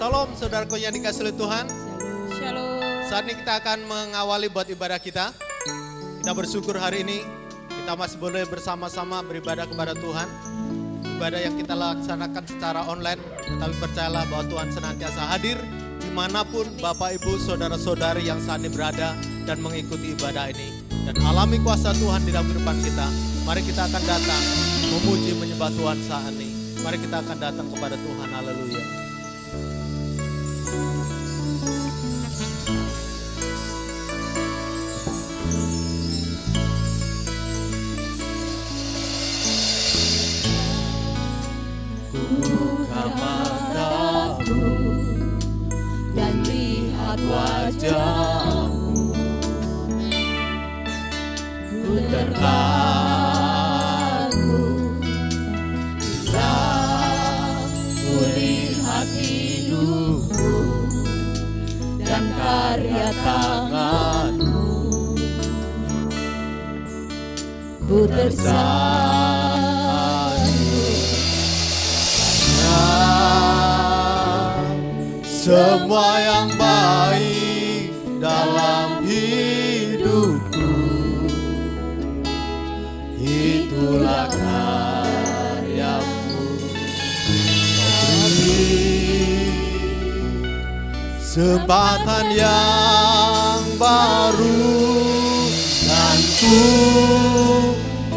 Shalom saudaraku yang dikasihi oleh Tuhan. Shalom. Saat ini kita akan mengawali buat ibadah kita. Kita bersyukur hari ini kita masih boleh bersama-sama beribadah kepada Tuhan. Ibadah yang kita laksanakan secara online, tetapi percayalah bahwa Tuhan senantiasa hadir dimanapun Bapak Ibu Saudara-saudari yang saat ini berada dan mengikuti ibadah ini. Dan alami kuasa Tuhan di dalam kehidupan kita. Mari kita akan datang memuji menyembah Tuhan saat ini. Mari kita akan datang kepada Tuhan. Haleluya. Buka mataku dan lihat wajahmu. Ku terharu bila ku lihat hidupku dan karya tanganmu. Ku tersanjung semua yang baik dalam hidupku, itulah karyamu. Kau beri kesempatan yang baru, dan ku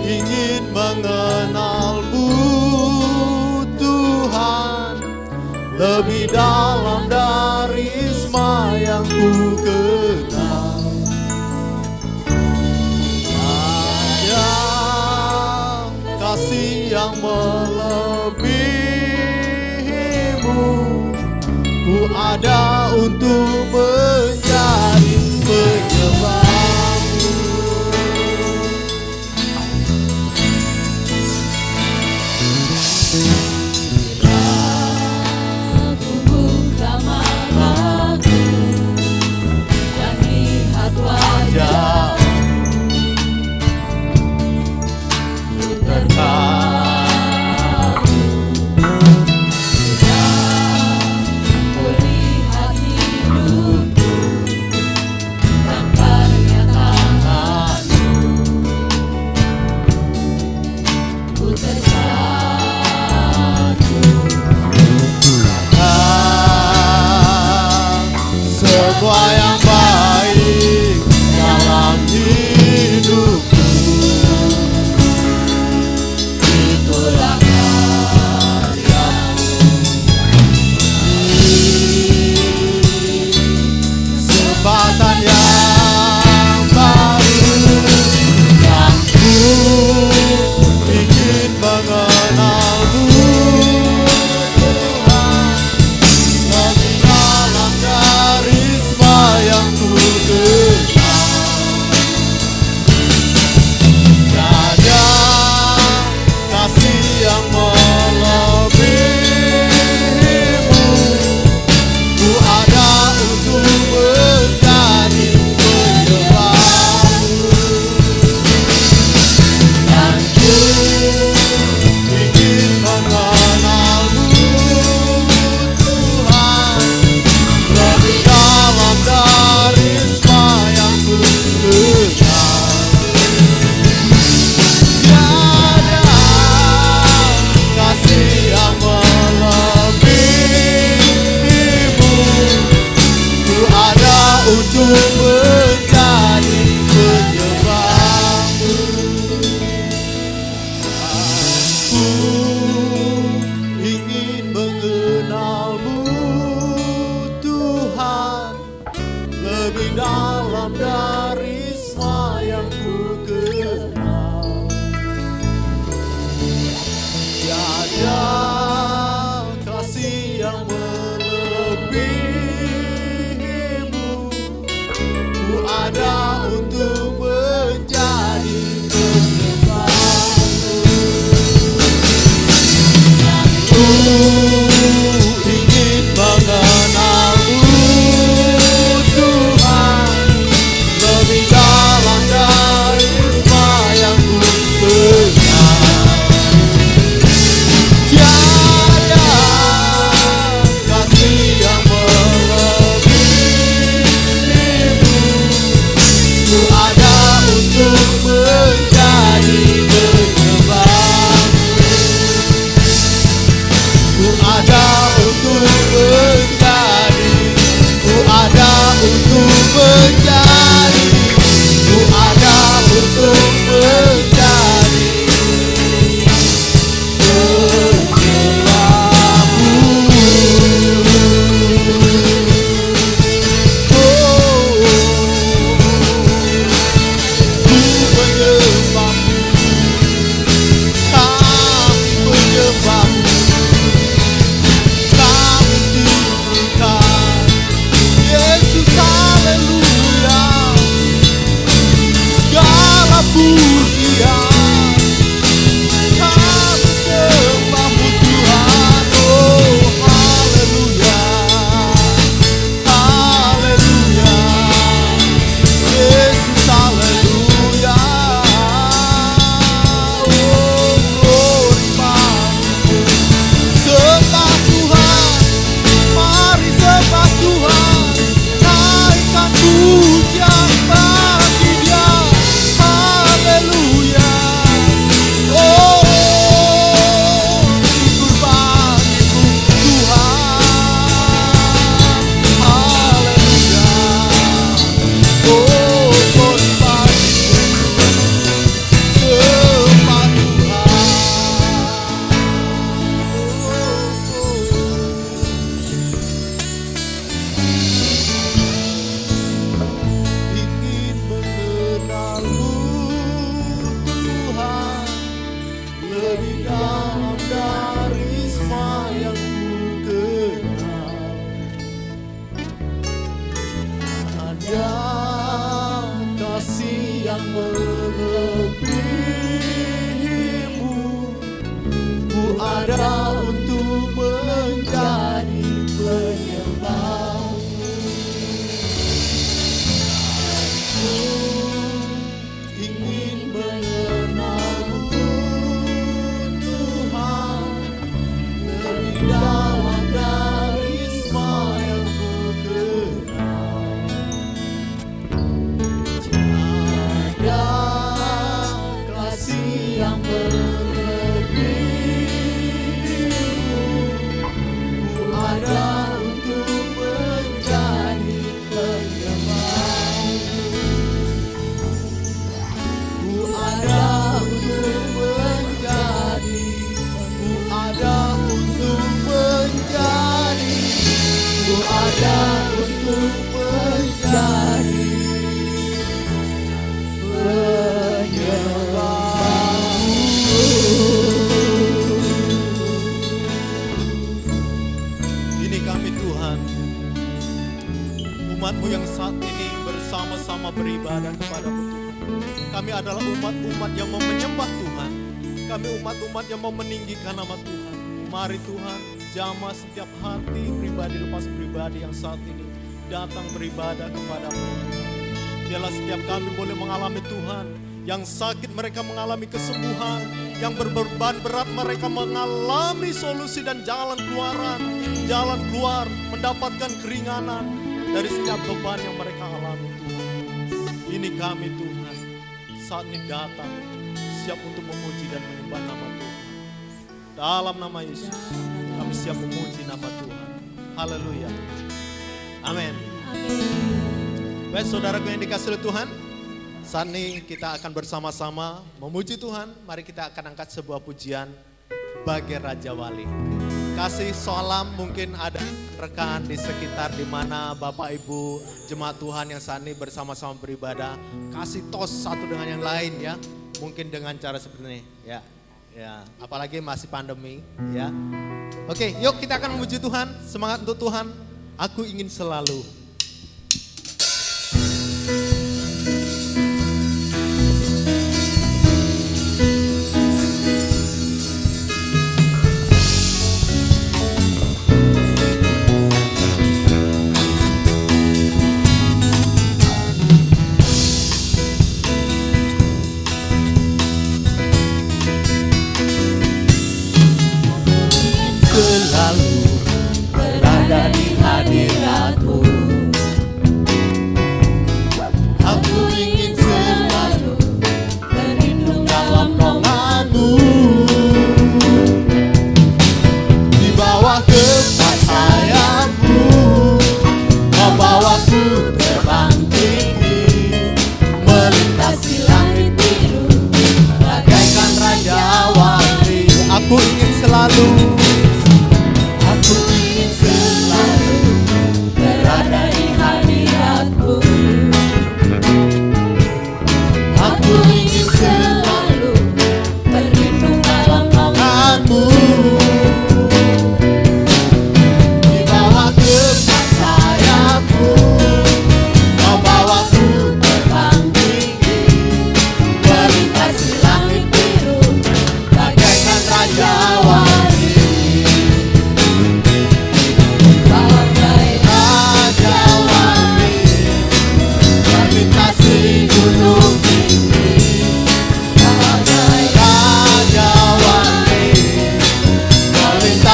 ingin mengenalmu Tuhan, lebih dalam dari semua yang ku kenal. Ada kasih yang melebihimu, ku ada untuk menjadi penyembahmu. Semua yang baik dalam hidupku, itulah karyamu. Kesempatan yang baru, dan ku ingin mengenalmu Tuhan, lebih dalam dari yang ku kenal. Tiada kasih yang melebihimu, ku ada untuk menjadi penyembahmu. Dan ku ingin mengenalmu Tuhan, lebih dalam dari semua yang ku kenal. Tiada kasih yang melebihimu, ku ada untuk menjadi penyembahmu. Aku ingin mengenalmu Tuhan, lebih dalam dari semua yang ku kenal. Tiada kasih yang melebihimu, ku ada untuk menjadi penyembahmu. Ku ingin mengenalmu Tuhan, lebih dalam dari semua yang ku kenal. Tiada kasih yang ada untuk menjadi, ku ada untuk menjadi, ku ada untuk menjadi penyembahmu. Ku menyembahmu, kami menyembahmu, kami tinggikan Yesus, haleluya. Segala pujian kami sembahmu Tuhan, oh haleluya, haleluya, Yesus haleluya, oh glory, sembah Tuhan, mari sembah Tuhan, naikkan pujian bagi Dia, haleluya, oh syukur bagimu Tuhan, haleluya, oh glory bagimu, sembah Tuhan. Ingin mengenalmu Tuhan, lebih dalam dari semua yang ku kenal. Ada kasih yang melebihimu, ku ada untuk menjadi penyembahmu. Ingin mengenalmu Tuhan, lebih dalam dari semua yang ku kenal. Tiada kasih yang melebihimu, ku ada untuk menjadi penyembahmu. Ku ada untuk menjadi, ku ada untuk menjadi, ku ada untuk menjadi penyembahmu. Ini kami Tuhan, umat-Mu yang saat ini bersama-sama beribadah kepada-Mu Tuhan. Kami adalah umat-umat yang mau menyembah Tuhan. Kami umat-umat yang mau meninggikan nama Tuhan. Mari Tuhan, jamah setiap hati pribadi lepas pribadi yang saat ini datang beribadah kepada-Mu. Biarlah setiap kami boleh mengalami Tuhan. Yang sakit mereka mengalami kesembuhan, yang berbeban berat mereka mengalami solusi dan jalan keluar, mendapatkan keringanan dari setiap beban yang mereka alami Tuhan. Ini kami Tuhan, saat ini datang siap untuk memuji dan menyembah nama Tuhan. Dalam nama Yesus, kami siap memuji nama Tuhan. Haleluya. Amin. Baik saudaraku yang dikasihi oleh Tuhan, saat ini kita akan bersama-sama memuji Tuhan. Mari kita akan angkat sebuah pujian bagi Raja Wali. Kasih salam, mungkin ada rekan di sekitar di mana Bapak Ibu jemaat Tuhan yang saat ini bersama-sama beribadah. Kasih tos satu dengan yang lain ya. Mungkin dengan cara seperti ini ya. Ya, apalagi masih pandemi ya. Oke, yuk kita akan memuji Tuhan. Semangat untuk Tuhan. Aku ingin selalu. Selalu berada di hadirat-Mu. Aku ingin selalu berlindung dalam naungan-Mu. Di bawah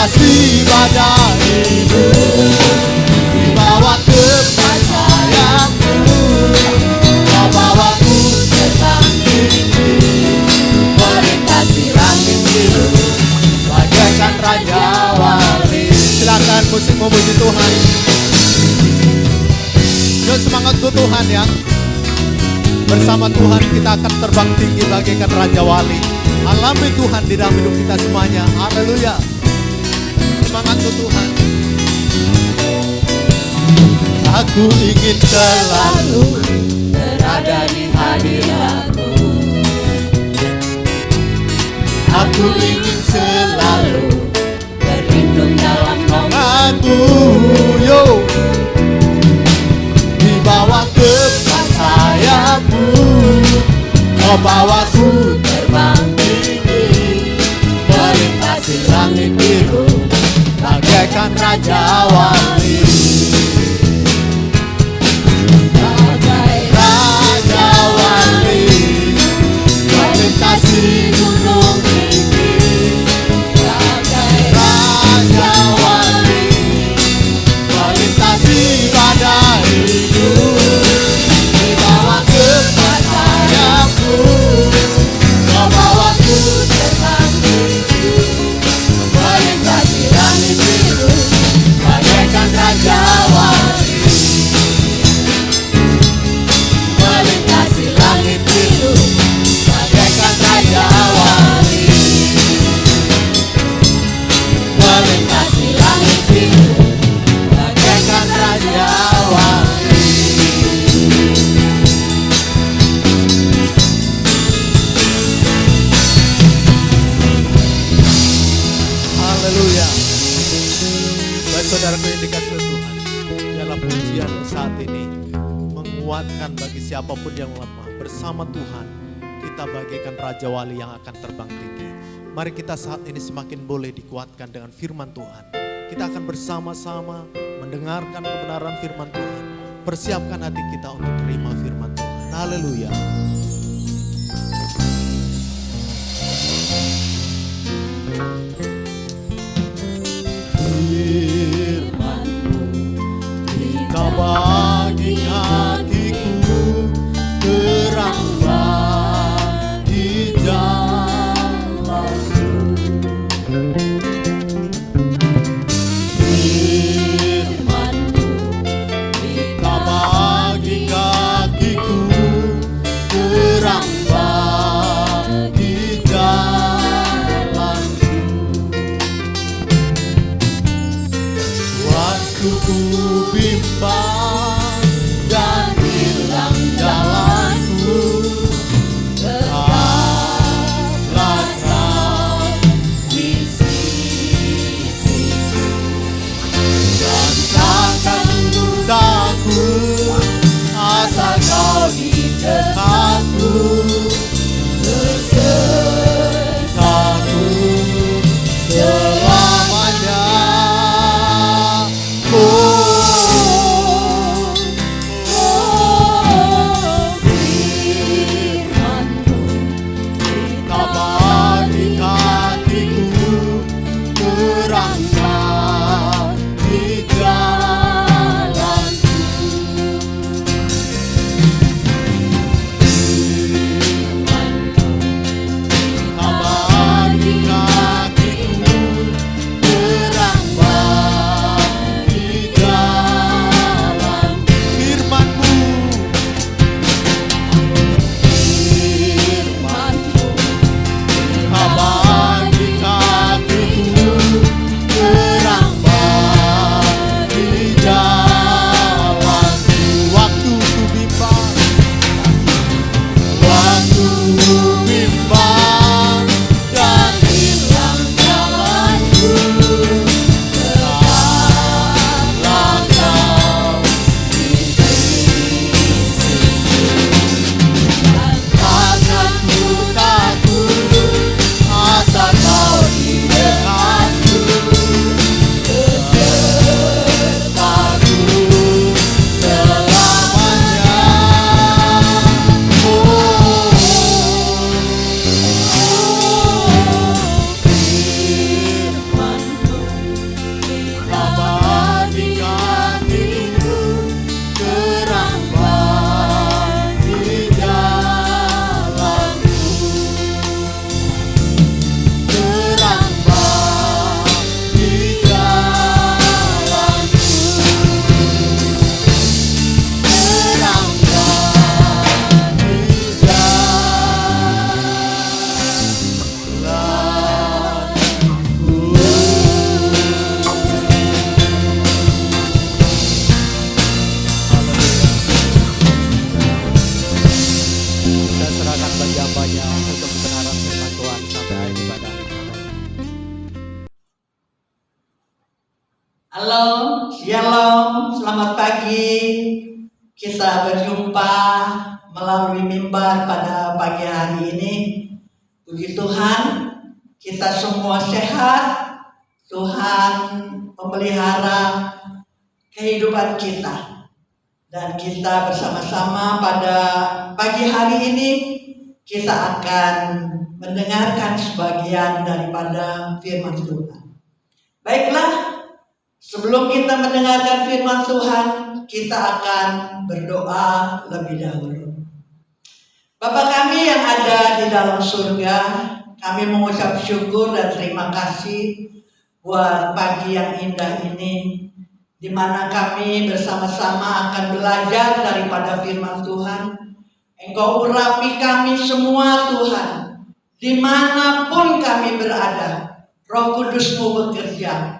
melintasi badai hidup, dibawa ke sayapmu, kau bawaku terbang tinggi, melintasi langit biru, bagaikan Raja Wali. Silakan musik memuji Tuhan. Yuk semangat untuk Tuhan ya. Bersama Tuhan kita akan terbang tinggi bagaikan Raja Wali. Alami Tuhan di dalam hidup kita semuanya. Haleluya. Semangat untuk Tuhan. Aku ingin selalu berada di hadirat-Mu. Aku ingin selalu berlindung dalam naungan-Mu. Yo, dibawa ke sayap-Mu, kau bawaku terbang tinggi, melintasi langit biru, bagaikan Raja Wali. Raja Wali, melintasi gunung tinggi, Raja Wali, melintasi badai hidup, dibawa ke sayapmu, kau bawaku terbang tinggi, melintasi langit biru, bagaikan Raja Wali. Melintasi langit biru, bagaikan Raja Wali. Melintasi langit biru, bagaikan Raja Wali. Haleluya. Baik saudaraku yang dikasihi Tuhan, biarlah pujian saat ini menguatkan bagi siapapun yang lemah. Bersama Tuhan, kita bagaikan Raja Wali yang akan terbang tinggi. Mari kita saat ini semakin boleh dikuatkan dengan firman Tuhan. Kita akan bersama-sama mendengarkan kebenaran firman Tuhan. Persiapkan hati kita untuk terima firman Tuhan. Haleluya. Firman-Mu Kau bagi hatiku terang bagi jalanku. firman-Mu Kau bagi kakiku terang bagi jalanku. Waktu ku bimbang dan hilang jalanku, tetaplah Kau di sisiku, dan takkan takut asal Kau di dekatku, besertaku selamanya. Oh, Halo, shalom, selamat pagi. Kita berjumpa melalui mimbar pada pagi hari ini. Puji Tuhan, kita semua sehat. Tuhan memelihara kehidupan kita. Dan kita bersama-sama pada pagi hari ini, kita akan mendengarkan sebagian daripada firman Tuhan. Baiklah, sebelum kita mendengarkan firman Tuhan, kita akan berdoa lebih dahulu. Bapa kami yang ada di dalam surga, kami mengucap syukur dan terima kasih buat pagi yang indah ini, di mana kami bersama-sama akan belajar daripada firman Tuhan. Engkau urapi kami semua Tuhan, dimanapun kami berada. Roh Kudus-Mu bekerja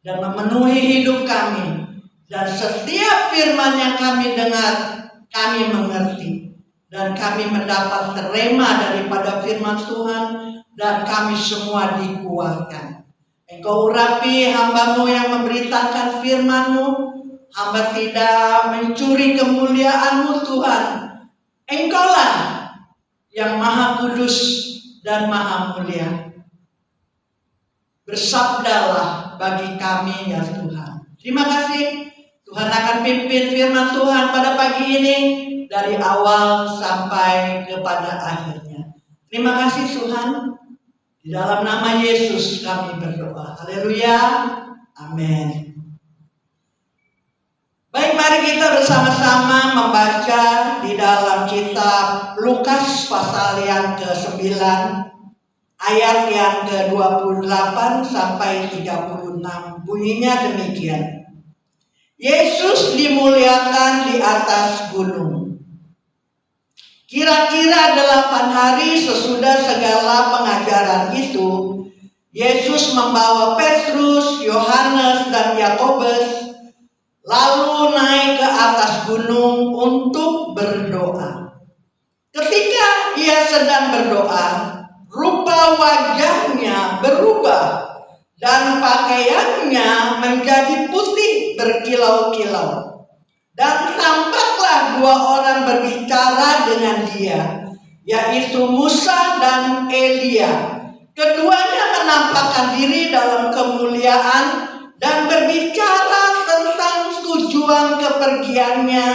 dan memenuhi hidup kami. Dan setiap firman yang kami dengar, kami mengerti. Dan kami mendapat terema daripada firman Tuhan. Dan kami semua dikuatkan. Engkau urapi hamba-Mu yang memberitakan firman-Mu. Hamba tidak mencuri kemuliaan-Mu Tuhan. Engkaulah yang maha kudus dan maha mulia. Bersabdalah bagi kami ya Tuhan. Terima kasih. Tuhan akan pimpin firman Tuhan pada pagi ini dari awal sampai kepada akhirnya. Terima kasih Tuhan. Di dalam nama Yesus kami berdoa. Haleluya. Amin. Baik, mari kita bersama-sama membaca di dalam kitab Lukas pasal yang ke-9 ayat yang ke-28 sampai 36. Bunyinya demikian. Yesus dimuliakan di atas gunung. Kira-kira 8 hari sesudah segala pengajaran itu, Yesus membawa Petrus, Yohanes, dan Yakobus lalu naik ke atas gunung untuk berdoa. Ketika ia sedang berdoa, rupa wajahnya berubah dan pakaiannya menjadi putih berkilau-kilau. Dan tampaklah 2 orang berbicara dengan dia, yaitu Musa dan Elia. Keduanya menampakkan diri dalam kemuliaan dan berbicara tentang tujuan kepergiannya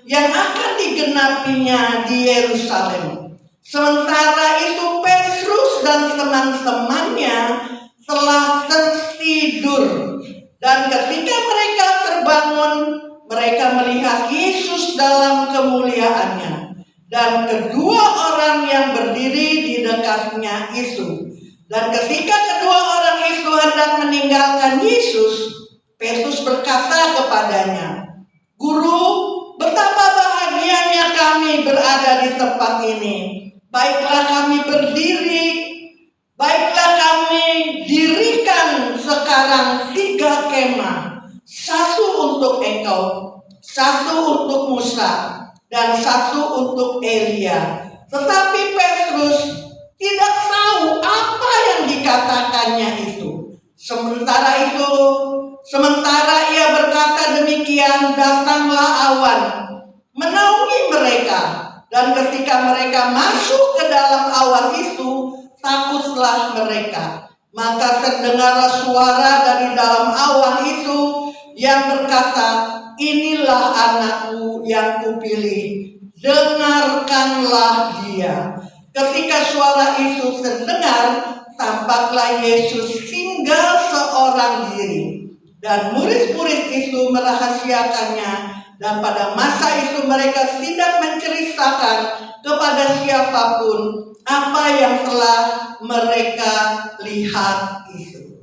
yang akan digenapinya di Yerusalem. Sementara itu Petrus dan teman-temannya telah tertidur. Dan ketika mereka terbangun, mereka melihat Yesus dalam kemuliaannya. Dan kedua orang yang berdiri di dekatnya itu. Dan ketika kedua orang itu hendak meninggalkan Yesus, Petrus berkata kepadanya, "Guru, betapa bahagianya kami berada di tempat ini. Baiklah kami berdiri, baiklah kami dirikan sekarang 3 kemah. 1 untuk engkau, 1 untuk Musa, dan 1 untuk Elia." Tetapi Petrus tidak tahu apa yang dikatakannya itu. Sementara ia berkata demikian, datanglah awan menaungi mereka. Dan ketika mereka masuk ke dalam awan itu, takutlah mereka. Maka terdengarlah suara dari dalam awan itu yang berkata, "Inilah anakku yang kupilih, dengarkanlah dia." Ketika suara itu terdengar, tampaklah Yesus tinggal seorang diri. Dan murid-murid itu merahasiakannya. Dan pada masa itu mereka tidak menceritakan kepada siapapun apa yang telah mereka lihat itu.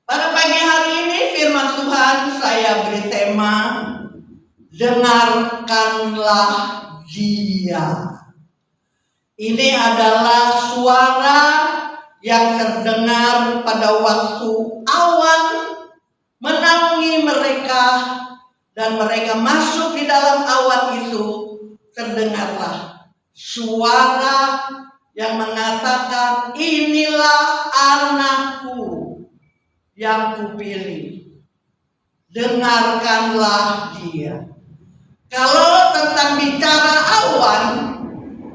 Pada pagi hari ini firman Tuhan saya beri tema, dengarkanlah dia. Ini adalah suara yang terdengar pada waktu awan menaungi mereka dan mereka masuk di dalam awan itu. Terdengarlah suara yang mengatakan, "Inilah anakku yang kupilih. Dengarkanlah dia. Kalau tentang bicara awan,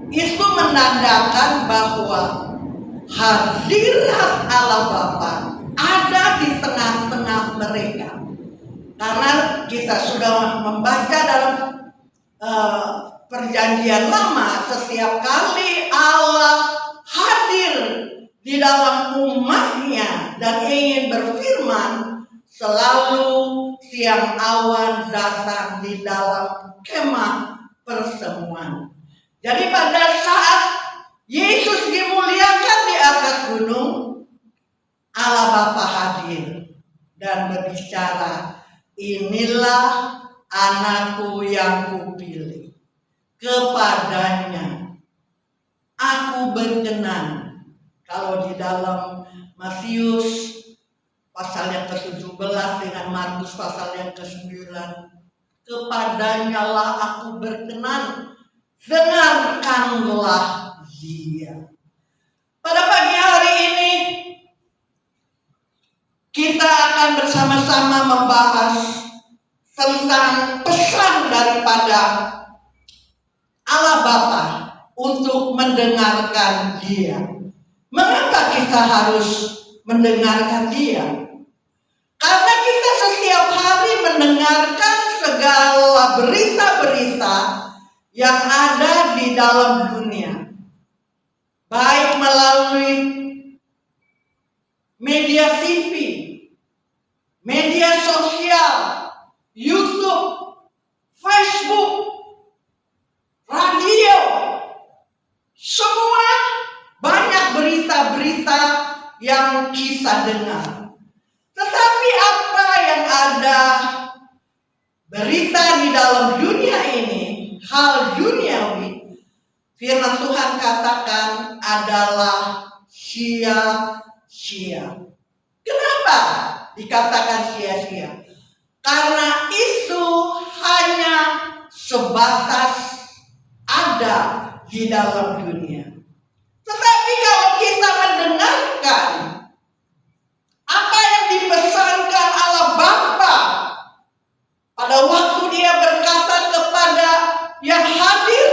itu menandakan bahwa hadirat Allah Bapa ada di tengah-tengah mereka. Karena kita sudah membaca dalam perjanjian lama, setiap kali Allah hadir di dalam umatnya dan ingin berfirman, selalu siang awan datang di dalam kemah pertemuan. Jadi pada saat Yesus dimuliakan di atas gunung, Allah Bapa hadir dan berbicara, inilah anakku yang kupilih, kepadanya aku berkenan. Kalau di dalam Matius pasal yang ke-17 dengan Markus pasal yang ke-9, kepadanya lah aku berkenan, dengarkanlah dia. Pada pagi hari ini kita akan bersama-sama membahas tentang pesan daripada Allah Bapa untuk mendengarkan dia. Mengapa kita harus mendengarkan dia? Karena kita setiap hari mendengarkan segala berita-berita yang ada di dalam dunia, baik melalui media TV, media sosial, YouTube, Facebook, radio, semua banyak berita-berita yang kita dengar. Tetapi apa yang ada berita di dalam dunia ini, hal duniawi, firman Tuhan katakan adalah sia-sia. Kenapa dikatakan sia-sia? Karena itu hanya sebatas ada di dalam dunia. Tetapi kalau kita mendengarkan apa yang dipesankan Allah Bapa pada waktu dia berkata kepada yang hadir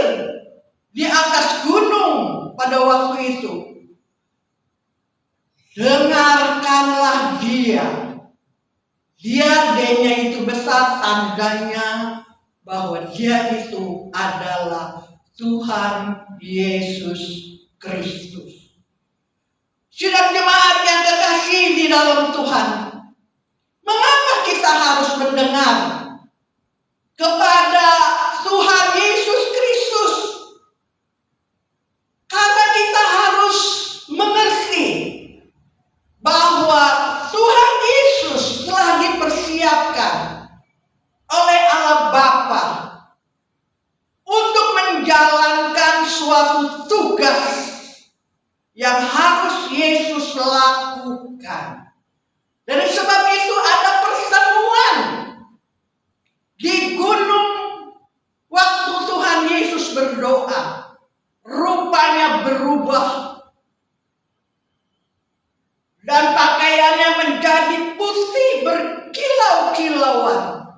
di atas gunung pada waktu itu, dengarkanlah dia. D-nya itu besar, tandanya bahwa dia itu adalah Tuhan Yesus Kristus. Sidang jemaat yang kekasih di dalam Tuhan, mengapa kita harus mendengar kepada Tuhan Yesus Kristus? Karena kita harus mengerti bahwa Tuhan Yesus telah dipersiapkan oleh Allah Bapa untuk menjalankan suatu tugas yang harus Yesus lakukan. Dari sebab itu ada pertemuan di gunung waktu Tuhan Yesus berdoa. Rupanya berubah dan pakaiannya menjadi putih berkilau-kilauan,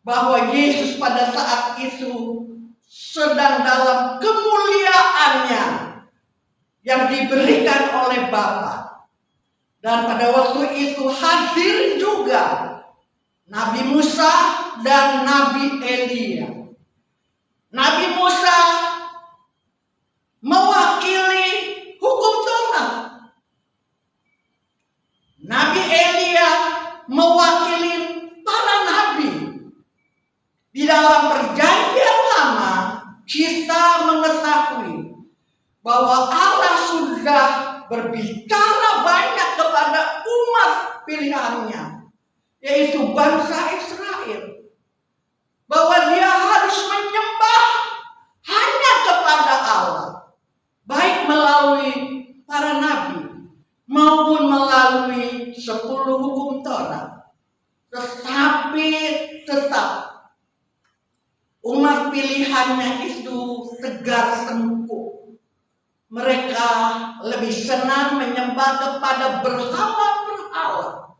bahwa Yesus pada saat itu sedang dalam kemuliaannya yang diberikan oleh Bapa. Dan pada waktu itu hadir juga Nabi Musa dan Nabi Elia. Nabi Musa mewakili hukum Taurat. Nabi Elia mewakili para nabi. Di dalam perjanjian lama kita mengetahui bahwa Allah sudah berbicara banyak kepada umat pilihannya, yaitu bangsa Israel, bahwa dia harus menyembah hanya kepada Allah, baik melalui para nabi maupun melalui 10 hukum Taurat. Tetapi tetap umat pilihannya itu tegar tengkuk. Mereka lebih senang menyembah kepada berhala-berhala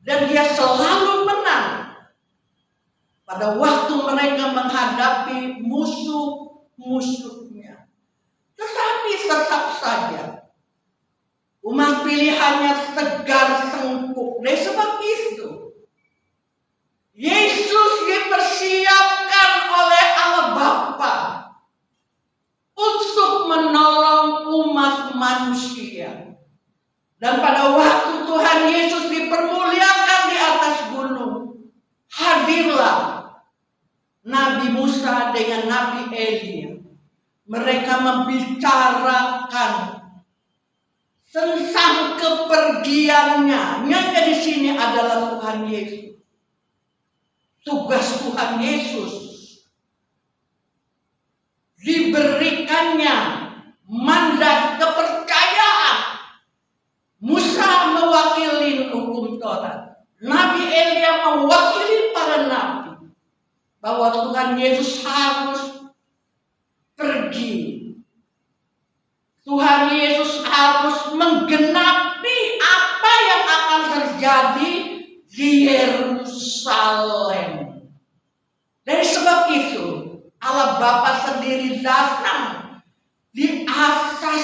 dan dia selalu menang pada waktu mereka menghadapi musuh-musuhnya. Tetapi tetap saja umat pilihannya tegar sengkuk. Oleh sebab itu Yesus dipersiapkan oleh Allah Bapa untuk menolong umat manusia. Dan pada waktu Tuhan Yesus dipermuliakan di atas gunung, hadirlah Nabi Musa dengan Nabi Elia. Mereka membicarakan tentang kepergiannya. Yang di sini adalah Tuhan Yesus. Tugas Tuhan Yesus diberikannya mandat kepercayaan. Musa mewakili hukum Taurat, Nabi Elia mewakili para nabi, bahwa Tuhan Yesus harus pergi. Tuhan Yesus harus menggenapi apa yang akan terjadi di Yerusalem. Dari sebab itu Allah Bapa sendiri datang di atas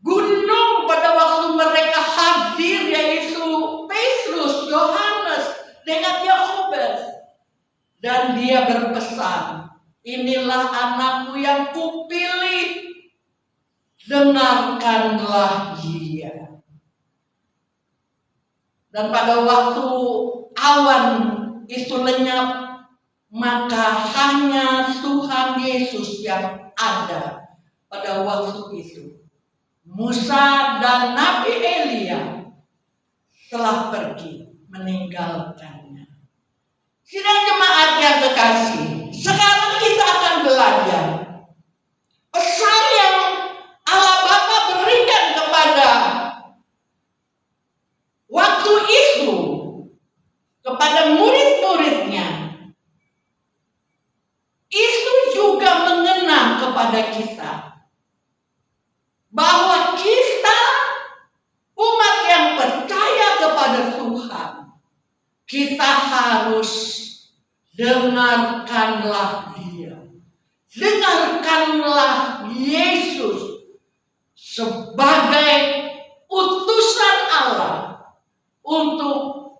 gunung pada waktu mereka hadir, yaitu Petrus, Yohanes dengan Yakobus, dan dia berpesan, inilah anakku yang kupilih, dengarkanlah dia. Dan pada waktu awan itu lenyap, maka hanya Tuhan Yesus yang ada pada waktu itu. Musa dan Nabi Elia telah pergi meninggalkannya. Sidang jemaat yang kekasih, sekarang kita akan belajar pesan yang Allah Bapa berikan kepada waktu itu kepada murid-muridnya. Itu juga mengena kepada kita, bahwa kita umat yang percaya kepada Tuhan, kita harus dengarkanlah dia. Dengarkanlah Yesus sebagai utusan Allah untuk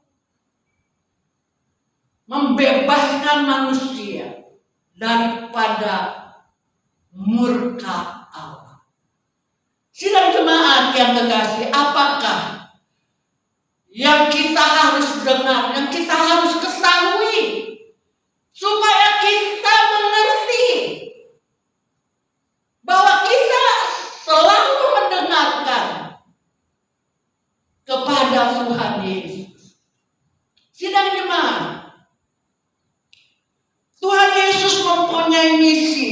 membebaskan manusia daripada murka Allah. Sidang jemaat yang kekasih, apakah yang kita harus dengar, yang kita harus ketahui, supaya kita mengerti bahwa kita selalu mendengarkan kepada Tuhan Yesus. Sidang jemaat, Tuhan Yesus mempunyai misi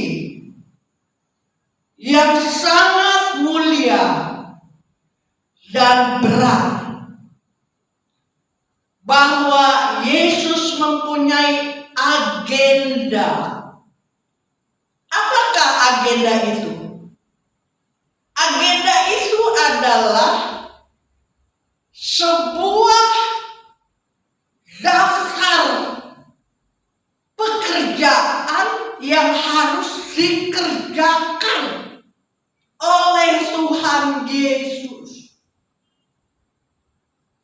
yang sangat mulia dan berat, bahwa Yesus mempunyai agenda. Apakah agenda itu? Agenda itu adalah sebuah daftar pekerjaan yang harus dikerjakan oleh Tuhan Yesus.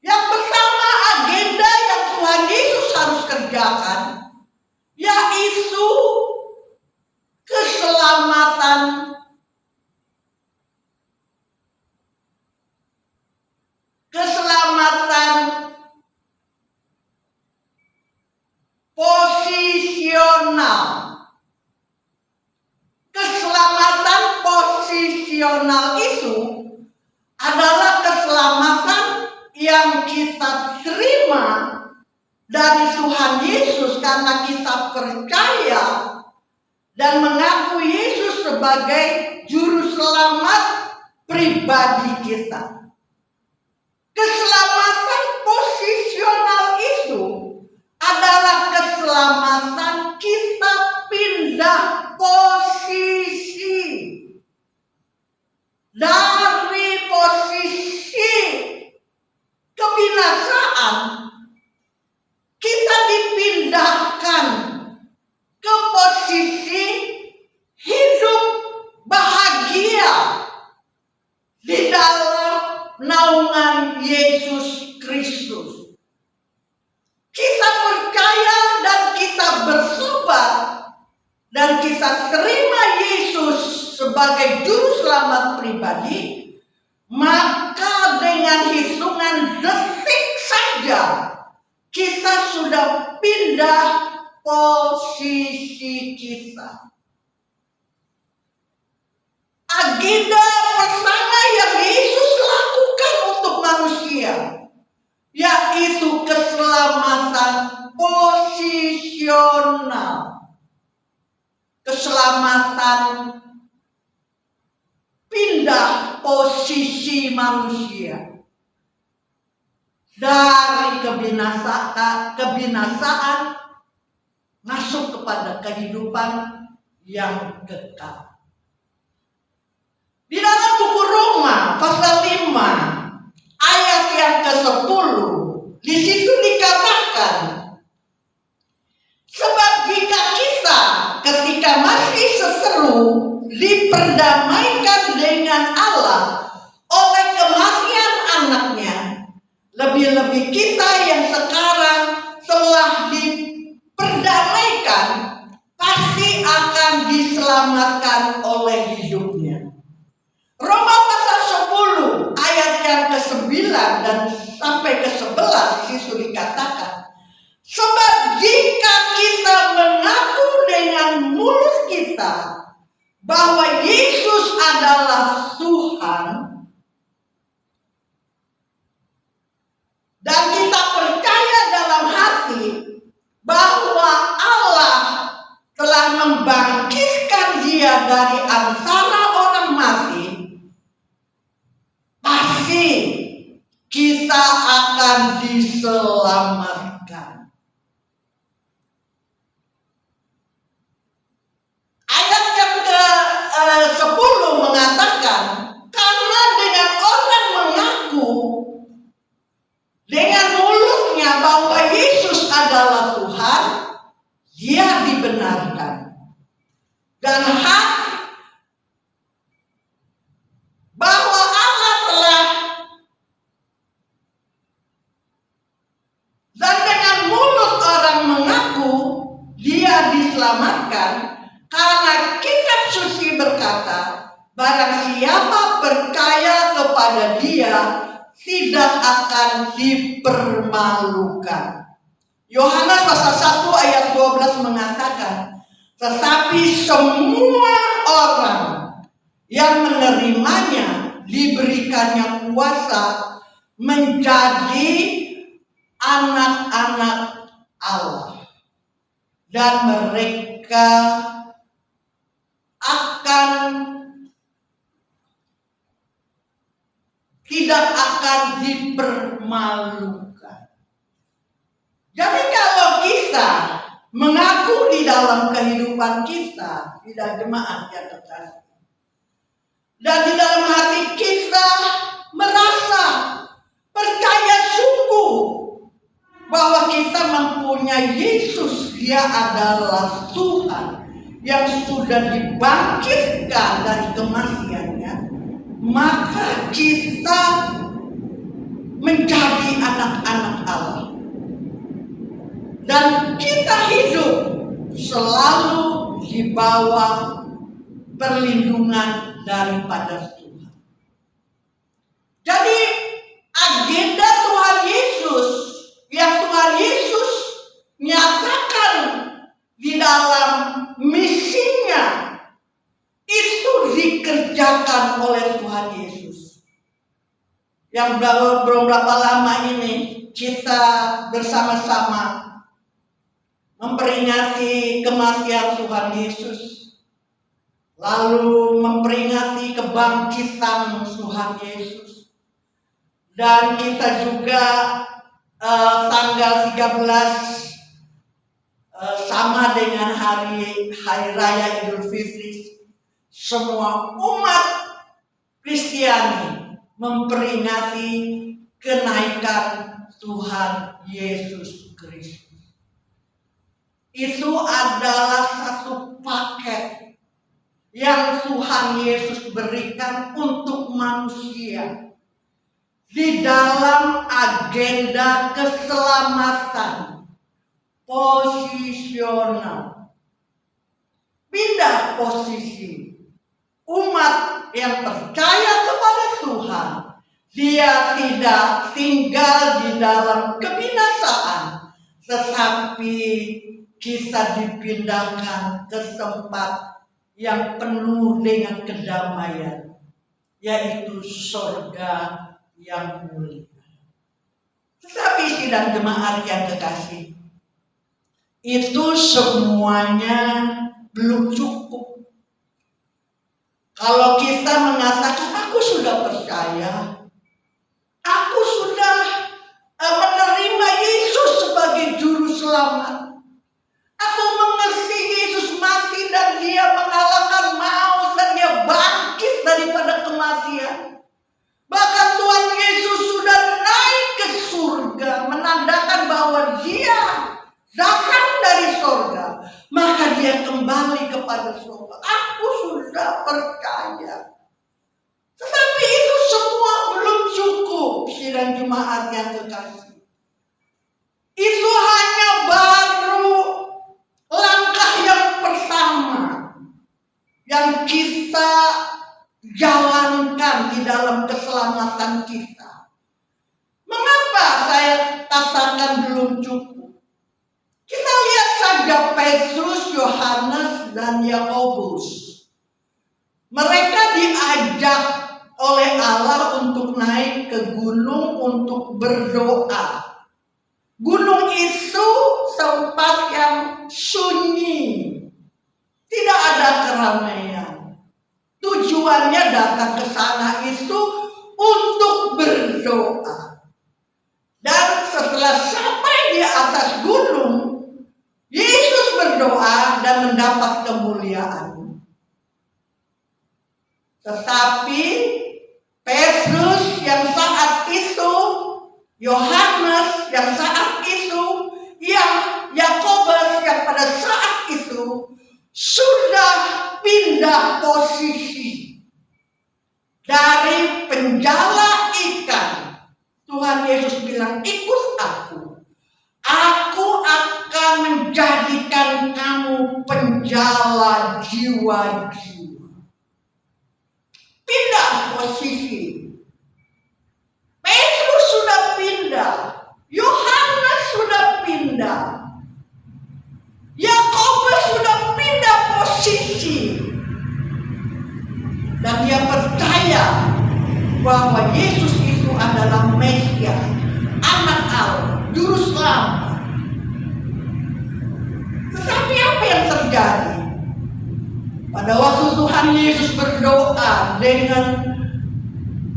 Yang pertama, agenda yang Tuhan Yesus harus kerjakan yaitu keselamatan posisional. Keselamatan posisional itu adalah keselamatan yang kita terima dari Tuhan Yesus karena kita percaya dan mengaku Yesus sebagai juru selamat pribadi kita. Keselamatan posisional itu adalah keselamatan kita pindah posisi dari posisi kebinasaan sebagai juru selamat pribadi, maka dengan hitungan detik saja kita sudah pindah posisi kita. Agenda pertama yang Yesus lakukan untuk manusia, yaitu keselamatan posisional. Keselamatan pindah posisi manusia dari kebinasaan masuk kepada kehidupan yang kekal. Di dalam buku Roma pasal 5 ayat yang ke-10, di situ dikatakan, sebab jika kita ketika masih seseru diperdamaikan dengan Allah oleh kematian anaknya, lebih-lebih kita yang sekarang telah diperdamaikan pasti akan diselamatkan oleh hidupnya. Roma pasal 10 ayat yang ke-9 dan sampai ke-11 disitu dikatakan, sebab jika kita mengaku dengan mulut kita bahwa Yesus adalah Tuhan dan kita percaya dalam hati bahwa Allah telah membangkitkan Dia dari antara orang mati, pasti kita akan diselamatkan. Ayat yang ke-10 mengatakan, karena dengan orang mengaku dengan mulutnya bahwa Yesus adalah Tuhan, dia dibenarkan. Dan bahwa Allah telah, dan dengan mulut orang mengaku dia diselamatkan, karena kitab suci berkata, barang siapa percaya kepada Dia tidak akan dipermalukan. Yohanes pasal 1 ayat 12 mengatakan, tetapi semua orang yang menerimanya diberikannya kuasa menjadi anak-anak Allah, dan mereka tidak akan dipermalukan. Jadi kalau kita mengaku di dalam kehidupan kita, tidak jemaat yang terkasih, dan di dalam hati kita merasa percaya sungguh bahwa kita mempunyai Yesus, Dia adalah Tuhan yang sudah dibangkitkan dari kematiannya, maka kita menjadi anak-anak Allah. Dan kita hidup selalu di bawah perlindungan daripada Tuhan. Jadi agenda Tuhan Yesus yang Tuhan Yesus nyatakan di dalam misinya itu dikerjakan oleh Tuhan Yesus. Yang belum berapa lama ini kita bersama-sama memperingati kematian Tuhan Yesus, lalu memperingati kebangkitan Tuhan Yesus, dan kita juga tanggal 13 sama dengan hari raya Idul Fitri, semua umat Kristiani memperingati kenaikan Tuhan Yesus Kristus. Itu adalah satu paket yang Tuhan Yesus berikan untuk manusia di dalam agenda keselamatan posisional. Pindah posisi umat yang percaya kepada Tuhan, dia tidak tinggal di dalam kebinasaan, tetapi kita dipindahkan ke tempat yang penuh dengan kedamaian, yaitu surga yang mulia. Tetapi sidang jemaat yang kekasih, itu semuanya belum cukup. Kalau kita mengatakan aku sudah percaya, aku sudah menerima Yesus sebagai juru selamat, aku mengerti Yesus mati dan dia mengalahkan maut dan dia bangkit daripada kematian. Bahkan Tuhan Yesus sudah naik ke surga, menandakan bahwa dia datang dari surga. Maka dia kembali kepada surga. Aku sudah percaya. Tetapi itu semua belum cukup, sidang jemaat yang kekasih. Itu hanya baru langkah yang pertama yang kita jalankan di dalam keselamatan kita. Mengapa saya katakan belum cukup? Kita lihat saja Petrus, Yohanes, dan Yakobus. Mereka diajak oleh Allah untuk naik ke gunung untuk berdoa. Gunung itu tempat yang sunyi, tidak ada keramaian. Tujuannya datang ke sana itu untuk berdoa. Dan setelah sampai di atas gunung, Yesus berdoa dan mendapat kemuliaan. Tetapi Petrus yang saat itu, Yohanes yang saat itu, yang Yakobus yang pada saat itu sudah pindah posisi dari penjala ikan. Tuhan Yesus bilang, ikut aku. Aku akan menjadikan kamu penjala jiwa-jiwa. Pindah posisi. Petrus sudah pindah. Yohanes sudah pindah. Yakobus sudah pindah posisi. Dan dia percaya bahwa Yesus itu adalah Mesias, anak Allah, juru selamat. Tetapi apa yang terjadi? Pada waktu Tuhan Yesus berdoa dengan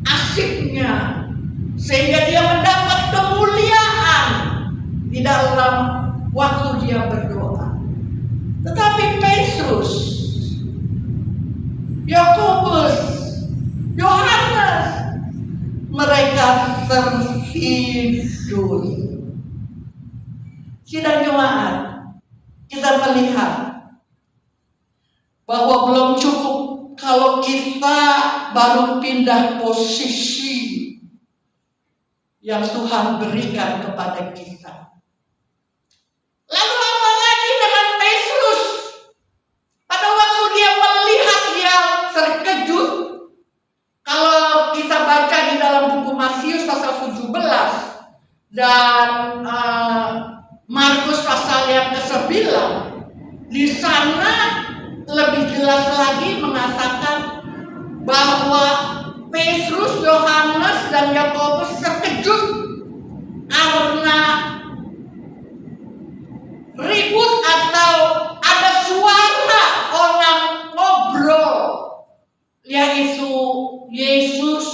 asiknya, sehingga dia mendapat kemuliaan di dalam waktu dia berdoa. Tetapi Petrus, Yakobus, Yohanes, mereka tertidur. Sidang jemaat, kita melihat bahwa belum cukup kalau kita baru pindah posisi yang Tuhan berikan kepada kita. Lalu apa lagi dengan Petrus? Pada waktu dia melihat, dia terkejut. Kalau kita baca di dalam buku Matius pasal 17 dan Markus pasal yang ke-9, di sana lebih jelas lagi mengatakan bahwa Petrus, Yohanes, dan Yakobus terkejut karena ribut atau ada suara orang ngobrol, yaitu Yesus,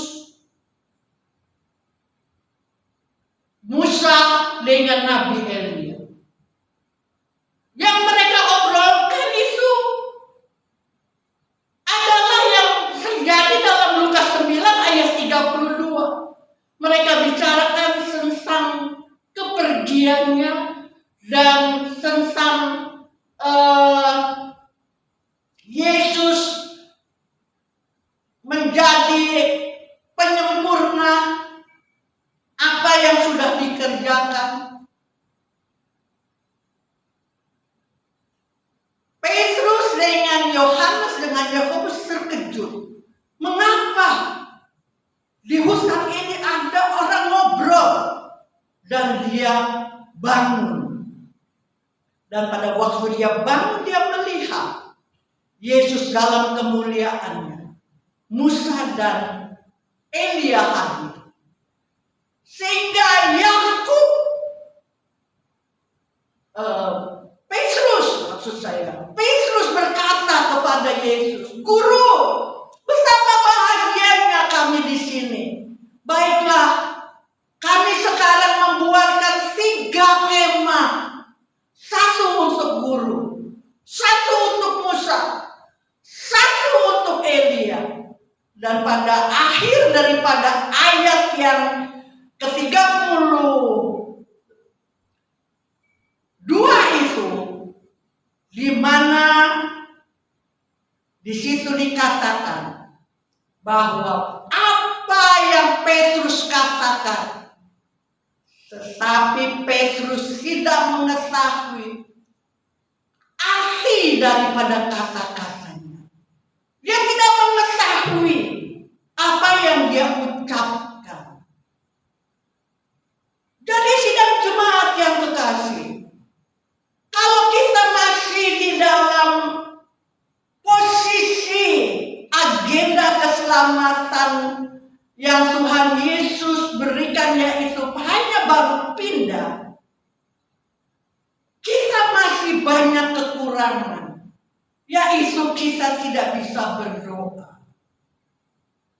Musa dengan Nabi Elia. Yang mereka obrolkan itu adalah yang terjadi dalam Lukas 9 ayat 32. Mereka bicarakan tentang kepergiannya dan tentang Yesus menjadi penyempurna apa yang sudah dikerjakan. Petrus dengan Yohanes dengan Yakobus terkejut. Di hutan ini ada orang ngobrol dan dia bangun. Dan pada waktu dia bangun, dia melihat Yesus dalam kemuliaannya. Musa dan Elia hadir. Sehingga Yakub, Petrus berkata kepada Yesus, "Guru, betapa bahagianya kami di sini. Baiklah, kami sekarang membuatkan 3 kemah. Satu untuk guru, satu untuk Musa, satu untuk Elia." Dan pada akhir daripada ayat yang ke-32 itu, di mana di situ dikatakan bahwa apa yang Petrus katakan, tetapi Petrus tidak mengetahui arti daripada kata-katanya. Dia tidak mengetahui apa yang dia ucapkan. Jadi sidang jemaat yang kekasih, kalau kita masih di dalam posisi agenda keselamatan yang Tuhan Yesus berikan, yaitu hanya baru pindah, kita masih banyak kekurangan, yaitu kita tidak bisa berdoa.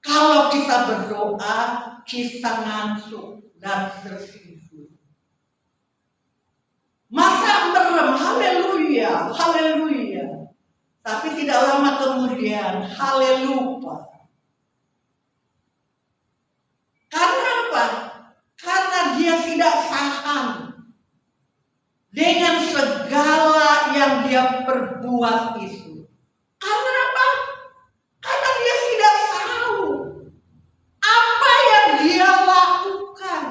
Kalau kita berdoa, kita ngantuk dan tertidur. Masa merem, haleluya, haleluya. Tapi tidak lama kemudian, haleluya. Karena apa? Karena dia tidak tahan dengan segala yang dia perbuat itu. Karena apa? Karena dia tidak tahu apa yang dia lakukan.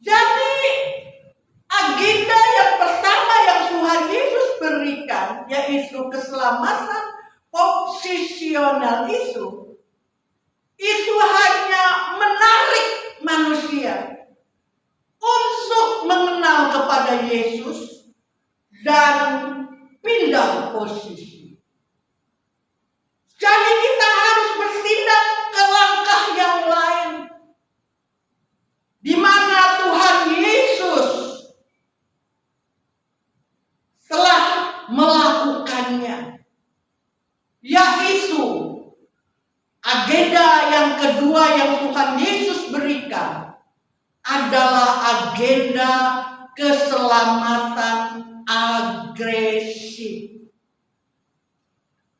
Jadi agenda yang pertama yang Tuhan Yesus berikan, yaitu keselamatan posisional itu hanya menarik manusia untuk mengenal kepada Yesus dan pindah posisi. Jadi kita harus bertindak ke langkah yang lain, di mana Tuhan Yesus telah melakukannya, yaitu agenda yang kedua yang Tuhan Yesus berikan adalah agenda keselamatan agresif.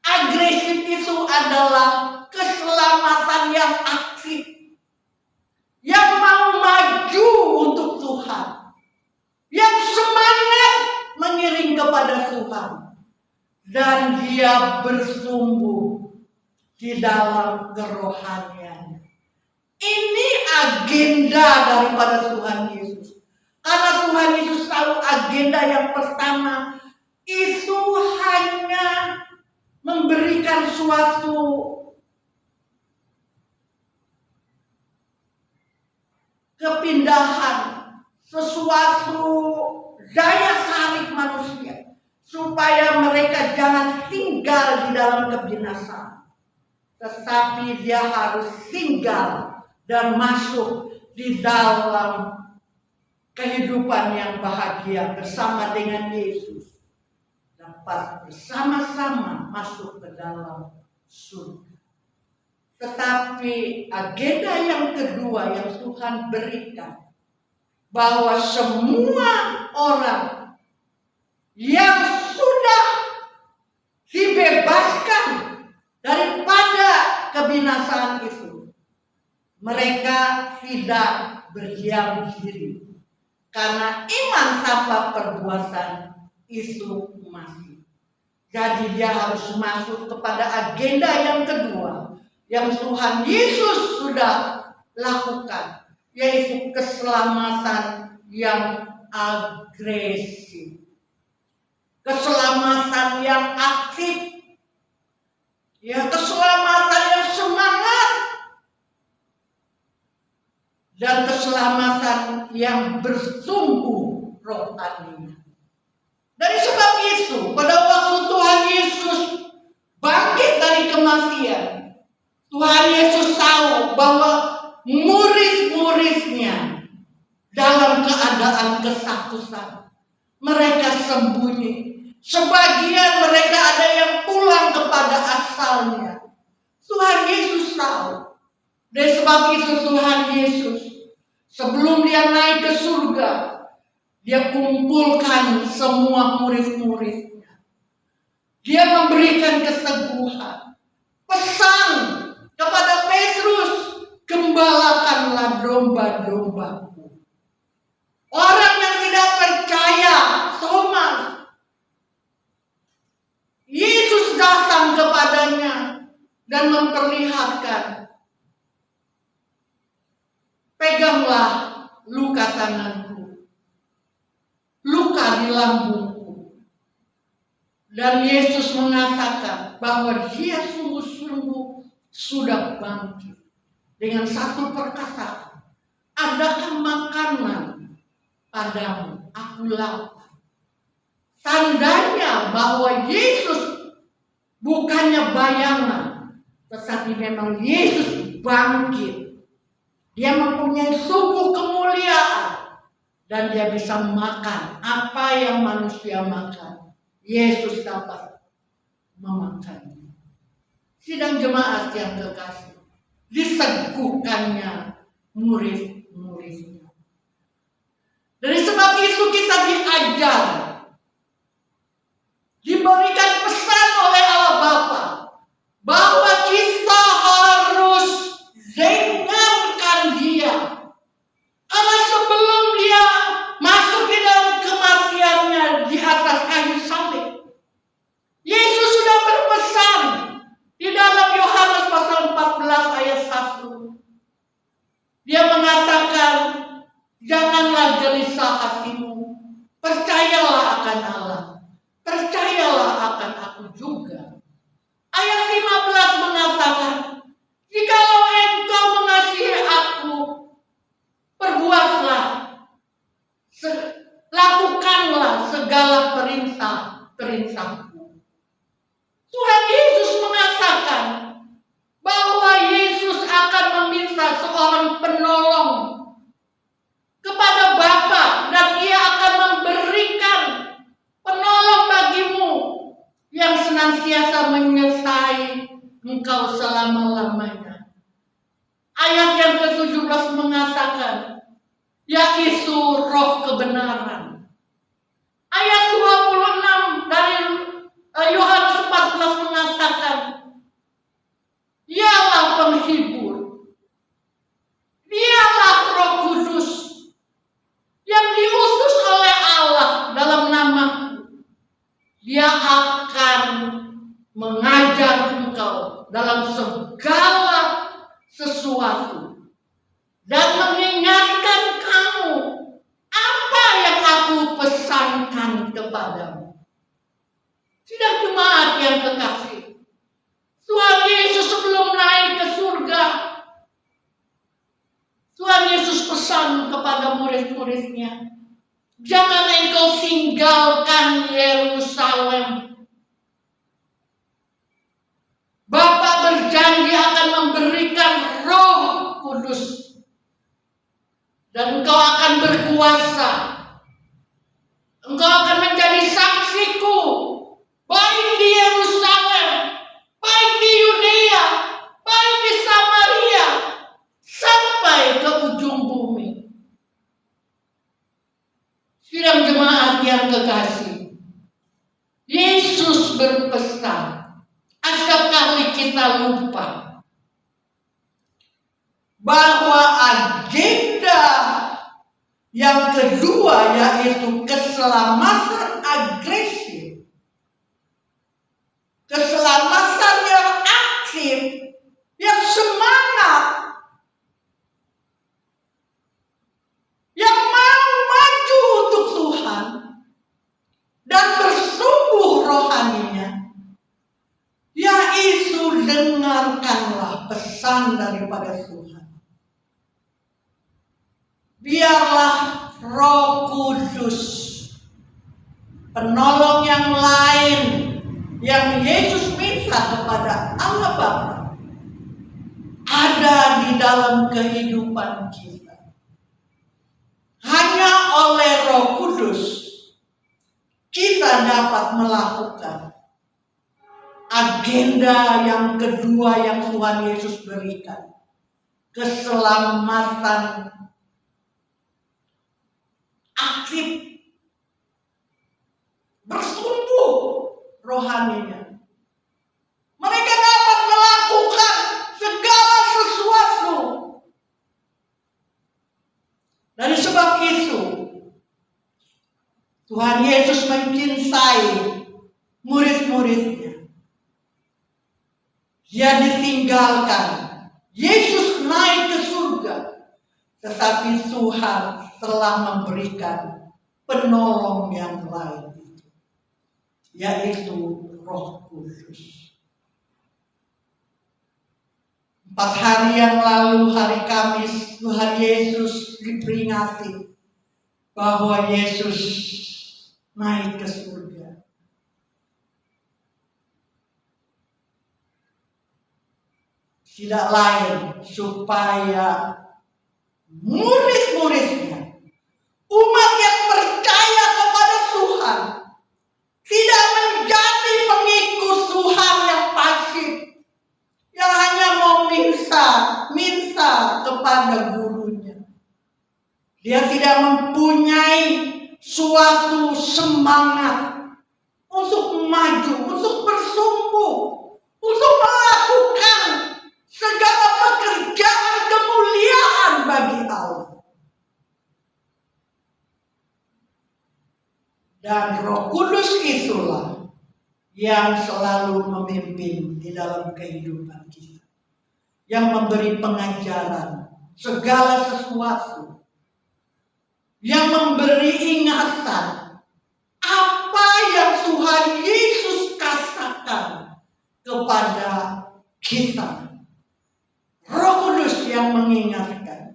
Agresif itu adalah keselamatan yang aktif, yang mau maju untuk Tuhan, yang semangat mengiring kepada Tuhan, dan dia bertumbuh di dalam kerohanian. Ini agenda daripada Tuhan Yesus. Karena Tuhan Yesus tahu agenda yang pertama itu hanya memberikan suatu kepindahan, sesuatu daya tarik manusia, supaya mereka jangan tinggal di dalam kebinasaan, tetapi dia harus tinggal dan masuk di dalam kehidupan yang bahagia bersama dengan Yesus, dapat bersama-sama masuk ke dalam surga. Tetapi agenda yang kedua yang Tuhan berikan, bahwa semua orang yang sudah dibebaskan daripada kebinasaan itu, mereka tidak berdiam diri, karena iman tanpa perbuatan itu mati. Jadi dia harus masuk kepada agenda yang kedua yang Tuhan Yesus sudah lakukan, yaitu keselamatan yang agresif, keselamatan yang aktif, ya, keselamatan yang semangat dan keselamatan yang bersungguh rohaninya. Dari sebab itu, pada waktu Tuhan Yesus bangkit dari kematian, Tuhan Yesus tahu bahwa murid-muridnya dalam keadaan ketakutan. Mereka sembunyi. Sebagian mereka ada yang pulang kepada asalnya. Tuhan Yesus tahu. Dari sebab itu Tuhan Yesus, sebelum dia naik ke surga, dia kumpulkan semua murid-muridnya. Dia memberikan keteguhan, pesan kepada Petrus, gembalakanlah domba-dombaku. Orang yang tidak percaya, Thomas, Yesus datang kepadanya dan memperlihatkan, peganglah luka tanganku, luka di lambungku. Dan Yesus mengatakan bahwa dia sungguh-sungguh sudah bangkit. Dengan satu perkataan, adakah makanan padamu? Aku lapar. Tandanya bahwa Yesus bukannya bayangan, tetapi memang Yesus bangkit. Dia mempunyai tubuh kemuliaan dan dia bisa makan apa yang manusia makan. Yesus dapat memakannya. Sidang jemaat yang kekasih, diseguhkannya murid-muridnya. Dari sebab itu kita diajar, diberikan pesan oleh Allah Bapa bahwa kita harus dengarkan dia. Karena sebelum dia masuk di dalam kematiannya di atas kayu salib, Yesus sudah berpesan di dalam Yohanes pasal 14 ayat 1. Dia mengatakan, janganlah gelisah hatimu, percayalah akan Allah, percayalah akan aku juga. Ayat 15 mengatakan, jikalau engkau mengasihi aku, perbuatlah, lakukanlah segala perintah-perintahku. Tuhan Yesus mengatakan bahwa Yesus akan meminta seorang penolong kepada Bapa dan ia akan memberikan penolong bagimu yang senantiasa menyertai engkau selama-lamanya. Ayat yang ke-17 mengatakan, yaitu roh kebenaran. Ayat 26 dari Yohanes 14 mengatakan, dialah penghibur, dialah Roh Kudus yang diutus oleh Allah dalam namaku. Dia akan mengajar engkau dalam segala sesuatu dan mengingatkan kamu apa yang aku pesankan kepadamu. Sidang jemaat yang kekasih, Tuhan Yesus sebelum naik ke surga, Tuhan Yesus pesan kepada murid-muridnya, jangan engkau tinggalkan Yerusalem. Bapa berjanji akan memberikan Roh Kudus dan engkau akan berkuasa. Engkau akan menjadi saksiku, baik di Yerusalem, baik di Yudea, baik di Samaria, sampai ke ujung bumi. Sidang jemaat yang kekasih, Yesus berpesan, asal kali kita lupa bahwa agenda yang kedua yaitu keselamatan agresif, keselamatan yang aktif, yang semangat, yang mau maju untuk Tuhan dan bersungguh rohaninya, yaitu dengarkanlah pesan daripada Tuhan. biarlah Roh Kudus, penolong yang lain yang Yesus minta kepada Allah Bapa, ada di dalam kehidupan kita. Hanya oleh Roh Kudus kita dapat melakukan agenda yang kedua yang Tuhan Yesus berikan, keselamatan aktif, bersumbu rohaninya. Mereka dapat melakukan segala sesuatu. Dari sebab itu, Tuhan Yesus mencintai murid-muridnya. Dia ditinggalkan. Yesus naik ke surga. Tetapi Tuhan telah memberikan penolong yang lain, yaitu Roh Kudus. 4 hari yang lalu, hari Kamis, Tuhan Yesus diperingati bahwa Yesus naik ke surga. Tidak lain supaya murid-muridnya, umat yang percaya kepada Tuhan, tidak menjadi pengikut Tuhan yang pasif, yang hanya mau minta kepada gurunya. Dia tidak mempunyai suatu semangat untuk maju, untuk bersungguh, untuk melakukan segala pekerjaan kemuliaan bagi Allah. Dan Roh Kudus itulah yang selalu memimpin di dalam kehidupan kita, yang memberi pengajaran segala sesuatu, yang memberi ingatan apa yang Tuhan Yesus katakan kepada kita. Roh Kudus yang mengingatkan.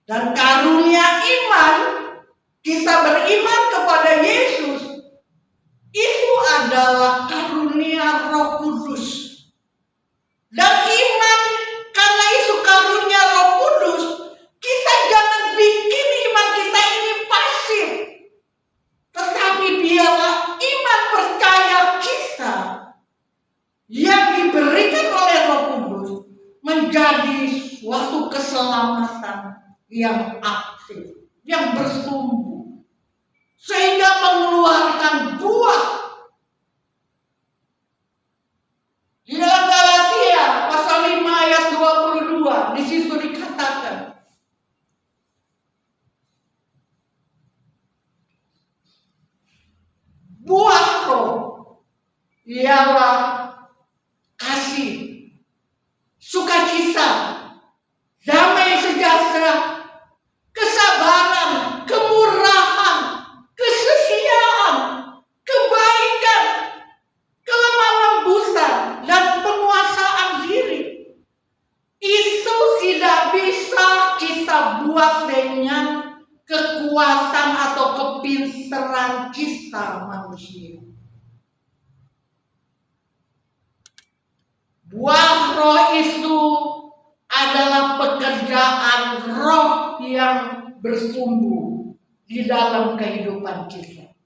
Dan karunia iman, kita beriman kepada Yesus, itu adalah karunia Roh Kudus. Dan iman, karena itu karunia Roh Kudus, kita jangan bikin iman kita ini pasif. Tetapi biarlah iman percaya kita yang diberikan oleh Roh Kudus menjadi suatu keselamatan yang aktif, yang bersumbu, sehingga mengeluarkan buah. Di dalam Galatia pasal 5 ayat 22, di situ dikatakan, buah roh ialah kasih, sukacita, damai sejahtera, kesabaran, kemurahan, kesetiaan, kebaikan, kelemah lembutan, dan penguasaan diri. Itu tidak bisa kita buat dengan kekuatan atau kepintaran kita manusia. Buah roh itu adalah pekerjaan roh yang bersumbu di dalam kehidupan kita.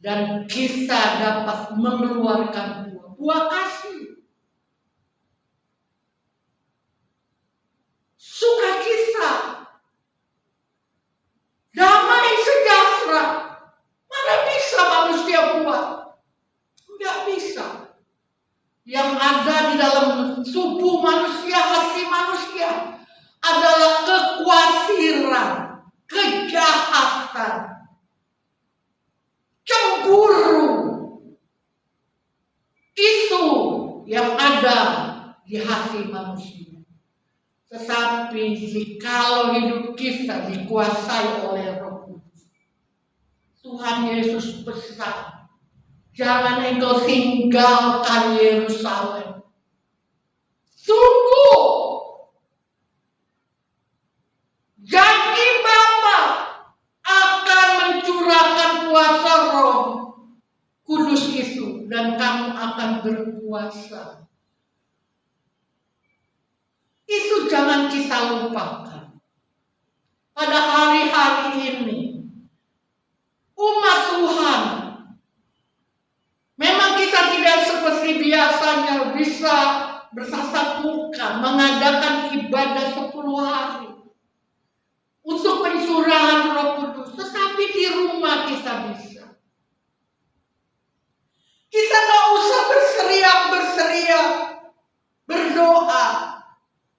Dan kita dapat mengeluarkan buah kasih, sukacita, damai sejahtera. Mana bisa manusia buat? Enggak bisa. Yang ada di dalam tubuh manusia, hati manusia, adalah kekhawatiran, kejahatan, cemburu. Itu yang ada di hati manusia. Tetapi jikalau hidup kita dikuasai oleh Roh Kudus, Tuhan Yesus pesan, jangan engkau tinggalkan Yerusalem. Sungguh akan berkuasa. Itu jangan kita lupakan. Pada hari-hari ini, umat Tuhan, memang kita tidak seperti biasanya bisa bertatap muka, mengadakan ibadah 10 hari untuk pencurahan Roh Kudus, tetapi di rumah kita bisa. Kita nggak usah berseriak-berseriak, berdoa,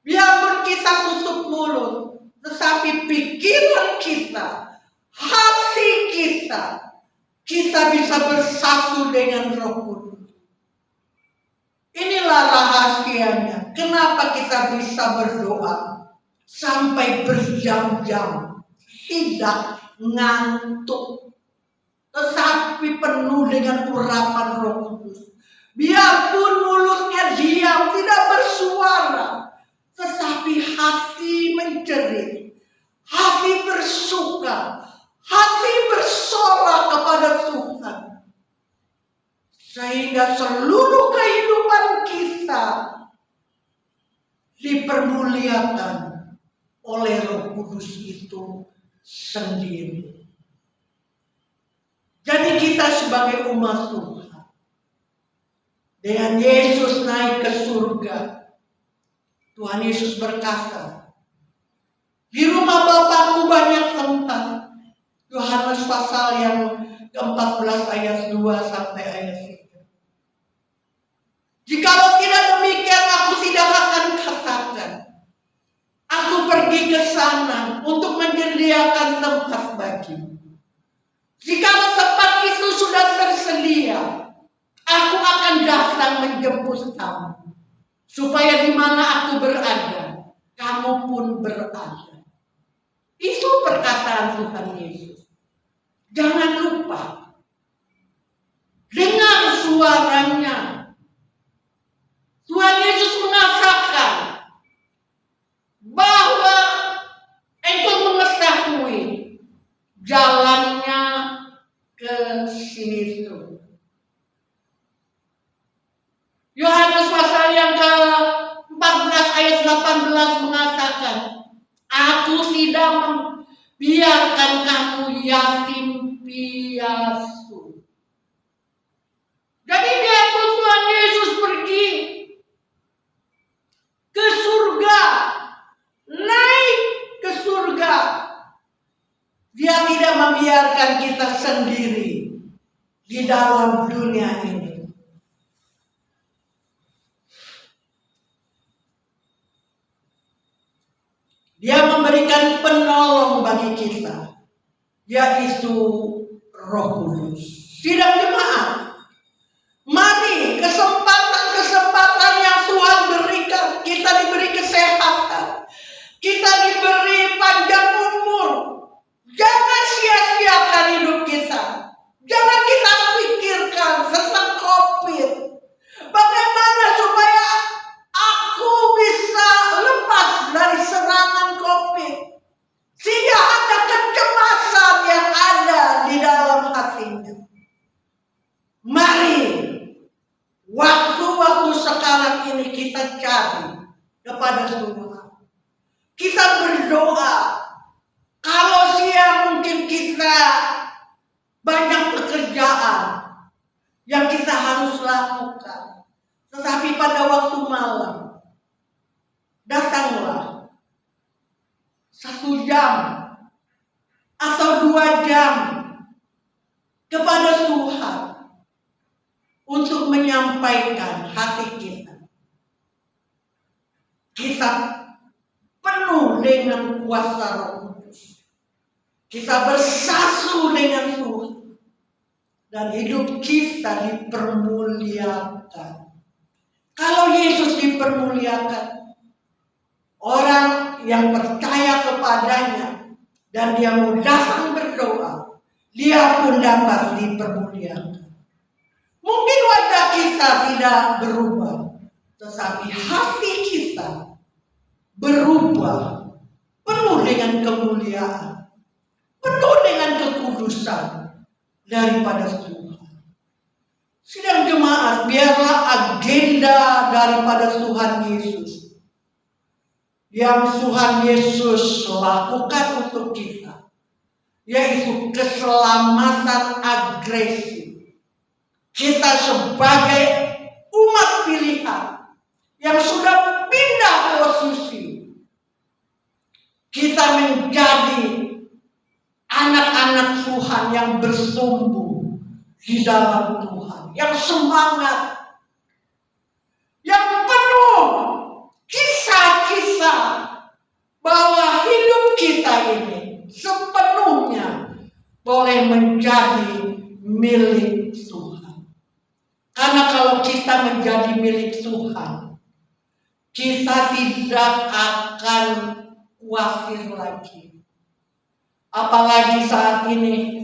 biarpun kita tutup mulut, tetapi pikiran kita, hati kita bisa bersatu dengan Roh Kudus. Inilah rahasianya. Kenapa kita bisa berdoa sampai berjam-jam, tidak ngantuk, tetapi penuh dengan urapan Roh Kudus. Biarpun mulutnya diam, tidak bersuara, tetapi hati menjerit, hati bersuka, hati bersorak kepada Tuhan. Sehingga seluruh kehidupan kita dipermuliakan oleh Roh Kudus itu sendiri. Jadi kita sebagai umat Tuhan, dengan Yesus naik ke surga, Tuhan Yesus berkata, di rumah Bapakku banyak tempat. Yohanes pasal yang ke-14 ayat 2 sampai ayat 3. Jikalau tidak demikian, aku tidak akan katakan, aku pergi ke sana untuk menyediakan tempat bagimu. Jikalau tempat itu sudah tersedia, aku akan datang menjemput kamu, supaya di mana aku berada, kamu pun berada. Itu perkataan Tuhan Yesus. Jangan lupa, dengar suaranya. Tuhan Yesus mengatakan bahwa engkau mengetahui jalannya ke situ. Yohanes pasal yang ke-14 ayat 18 mengatakan, aku tidak membiarkan kamu yatim piatu. Jadi biarpun Tuhan Yesus pergi ke surga, naik ke surga, Dia tidak membiarkan kita sendiri di dalam dunia ini. Dia memberikan penolong bagi kita, yaitu Roh Kudus. Sidang jemaat, mari kesempatan yang Tuhan berikan, kita diberi kesehatan, kita diberi panjang umur. Jangan sia-siakan hidup kita. Jangan kita pikirkan tentang COVID. Bagaimana supaya aku bisa lepas dari serangan COVID, sehingga ada kecemasan yang ada di dalam hatinya. Mari waktu-waktu sekarang ini kita cari kepada Tuhan. Kita berdoa. Kalau siang mungkin kita banyak pekerjaan yang kita harus lakukan, tetapi pada waktu malam datanglah 1 jam atau 2 jam kepada Tuhan untuk menyampaikan hati kita. Kita penuh dengan kuasa Roh Kudus. Kita bersatu dengan Tuhan dan hidup kita dipermuliakan. Kalau Yesus dipermuliakan, orang yang percaya kepadanya dan dia mau datang berdoa, dia pun dapat dipermuliakan. Mungkin wajah kita tidak berubah, tetapi hati kita berubah, penuh dengan kemuliaan, penuh dengan kekudusan daripada Tuhan. Sidang jemaat, biarlah agenda daripada Tuhan Yesus yang Tuhan Yesus lakukan untuk kita, yaitu keselamatan agresif. Kita sebagai umat pilihan yang sudah pindah posisi, kita menjadi anak-anak Tuhan yang bersumbu di dalam Tuhan, yang semangat, yang penuh kisah-kisah bahwa hidup kita ini sepenuhnya boleh menjadi milik Tuhan. Karena kalau kita menjadi milik Tuhan, kita tidak akan khawatir lagi. Apalagi saat ini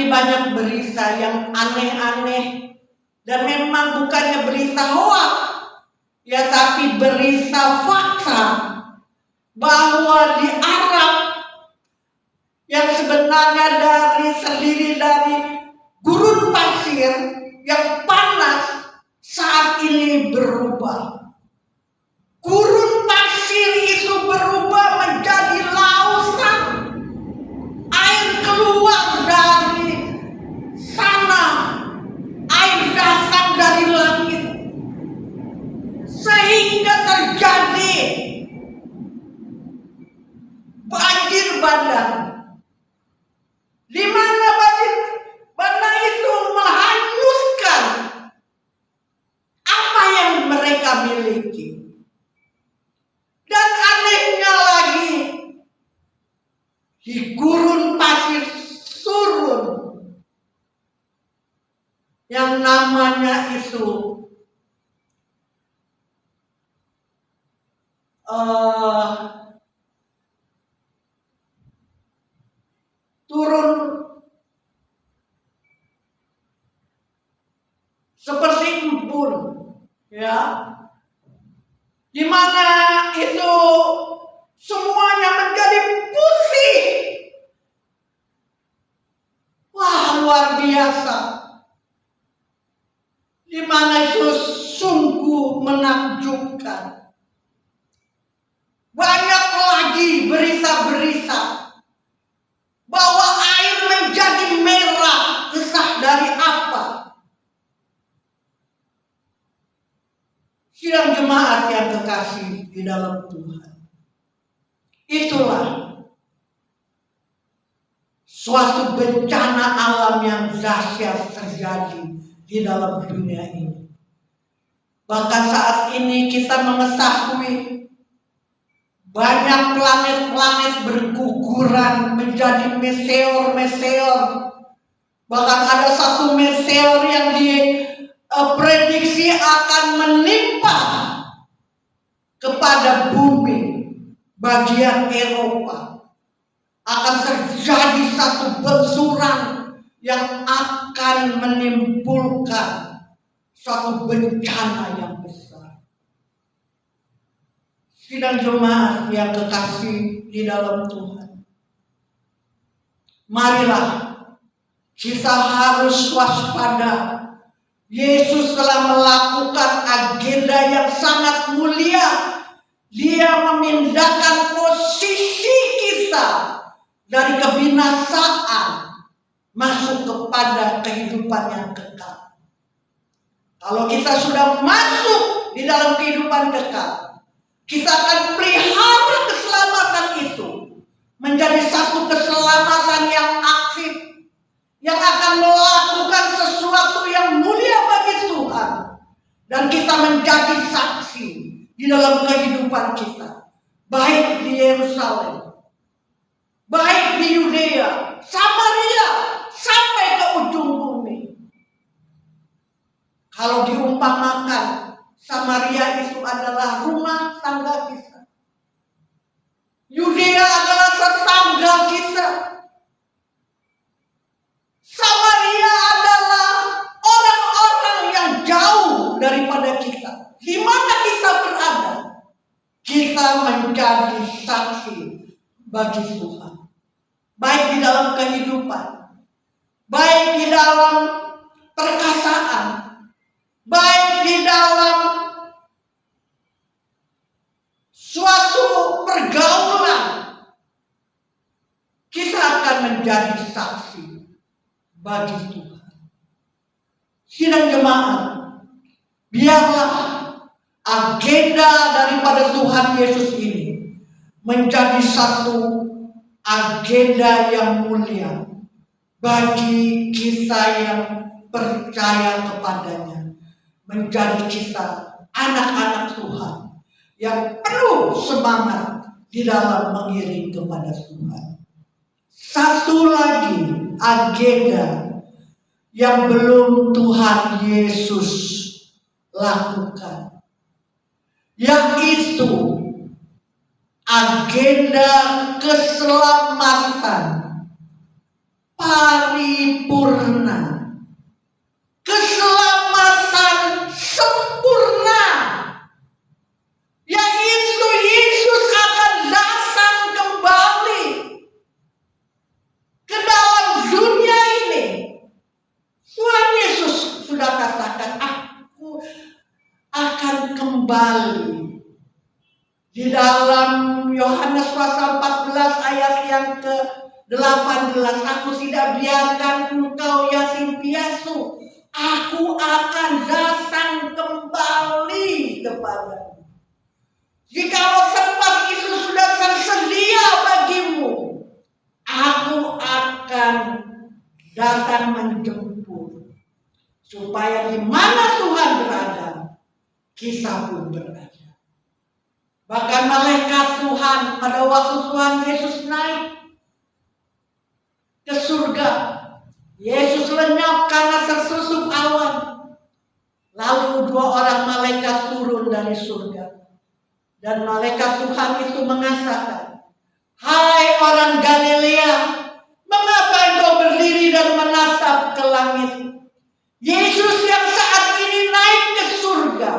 banyak berita yang aneh-aneh, dan memang bukannya berita hoak, ya, tapi berita fakta bahwa di Arab yang sebenarnya terdiri dari gurun pasir yang panas saat ini berubah. Gurun pasir itu berubah menjadi lautan. Air keluar dari sana, air datang dari langit, sehingga terjadi banjir bandang, di mana banjir bandang itu menghanyutkan apa yang mereka miliki. Dan anehnya lagi, di gurun pasir turun yang namanya itu turun seperti embun, ya, di mana itu semuanya menjadi putih. Wah, luar biasa. Di mana itu sungguh menakjubkan. Banyak lagi berita-berita bahwa air menjadi merah, entah dari apa. Sidang jemaat yang kekasih di dalam Tuhan, itulah suatu bencana alam yang dahsyat terjadi di dalam dunia ini. Bahkan saat ini kita mengetahui banyak planet-planet berguguran menjadi meteor-meteor. Bahkan ada satu meteor yang diprediksi akan menimpa kepada bumi bagian Eropa. Akan terjadi satu benturan yang akan menimbulkan suatu bencana yang besar. Sidang jemaat yang kekasih di dalam Tuhan, marilah kita harus waspada. Yesus telah melakukan agenda yang sangat mulia. Dia memindahkan posisi kita dari kebinasaan masuk kepada kehidupan yang kekal. Kalau kita sudah masuk di dalam kehidupan kekal, kita akan pelihara keselamatan itu menjadi satu keselamatan yang aktif, yang akan melakukan sesuatu yang mulia bagi Tuhan, dan kita menjadi saksi di dalam kehidupan kita, baik di Yerusalem, baik di Yudea, Samaria, sampai ke ujung bumi. Kalau diumpamakan, Samaria itu adalah rumah tangga kita. Yudea adalah tetangga kita. Samaria adalah orang-orang yang jauh daripada kita. Di mana kita berada? bagi Tuhan. Baik di dalam kehidupan, baik di dalam perkataan, baik di dalam suatu pergaulan, kita akan menjadi saksi bagi Tuhan. Sidang jemaat, biarlah agenda daripada Tuhan Yesus ini menjadi satu agenda yang mulia bagi kita yang percaya kepadanya, menjadi kita anak-anak Tuhan yang penuh semangat di dalam mengiring kepada Tuhan. Satu lagi agenda yang belum Tuhan Yesus lakukan, yaitu agenda keselamatan paripurna, keselamatan sempurna, yaitu Yesus akan datang kembali ke dalam dunia ini. Tuhan Yesus sudah katakan, aku akan kembali. Di dalam Yohanes pasal 14 ayat yang ke-18, aku tidak biarkan engkau yatim piatu, aku akan datang kembali kepadamu. Jikalau tempat itu sudah tersedia bagimu, aku akan datang menjemput, supaya di mana Tuhan berada, kita pun berada. Bahkan malaikat Tuhan pada waktu Tuhan Yesus naik ke surga, Yesus lenyap karena tersusup awan. Lalu 2 orang malaikat turun dari surga, dan malaikat Tuhan itu mengatakan, "Hai orang Galilea, mengapa engkau berdiri dan menatap ke langit? Yesus yang saat ini naik ke surga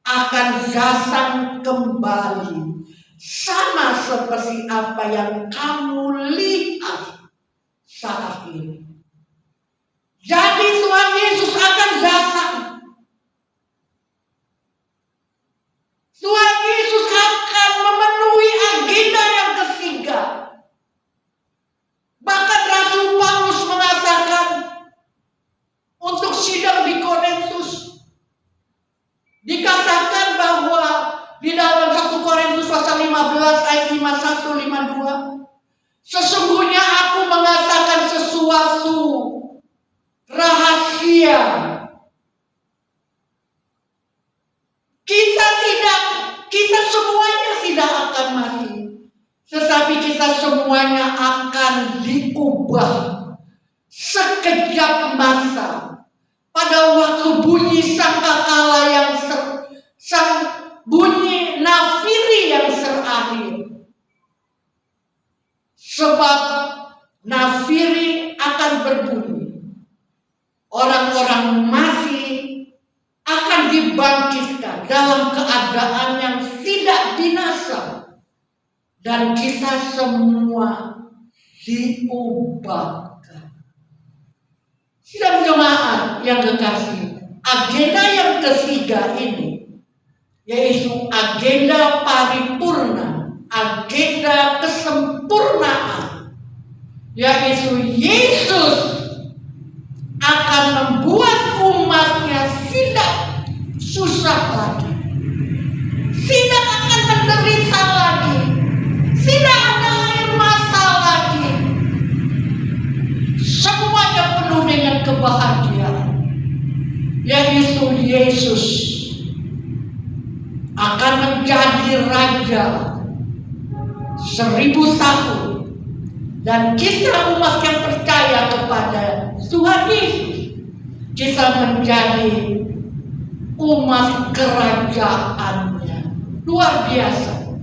akan datang kembali, sama seperti apa yang kamu lihat saat ini." Jadi Tuhan Yesus akan datang. Tuhan Yesus akan memenuhi agenda yang ketiga. Bahkan Rasul Paulus mengatakan untuk sidang di Korintus, dikatakan bahwa di dalam 1 Korintus pasal 15 ayat 51-52, sesungguhnya aku mengatakan sesuatu rahasia. Kita semuanya tidak akan mati, tetapi kita semuanya akan diubah sekejap mata. Pada waktu bunyi sangkakala yang bunyi nafiri yang terakhir. Sebab nafiri akan berbunyi, orang-orang mati akan dibangkitkan dalam keadaan yang tidak binasa, dan kita semua diubahkan. Sidang jemaat yang kekasih, agenda yang ketiga ini yaitu agenda paripurna, agenda kesempurnaan, yaitu Yesus akan membuat umatnya tidak susah lagi, tidak akan menderita lagi, tidak ada air mata lagi. Semuanya penuh dengan kebahagiaan, yaitu Yesus akan menjadi Raja 1000 tahun, dan kita umat yang percaya kepada Tuhan Yesus, kita menjadi umat kerajaannya. Luar biasa.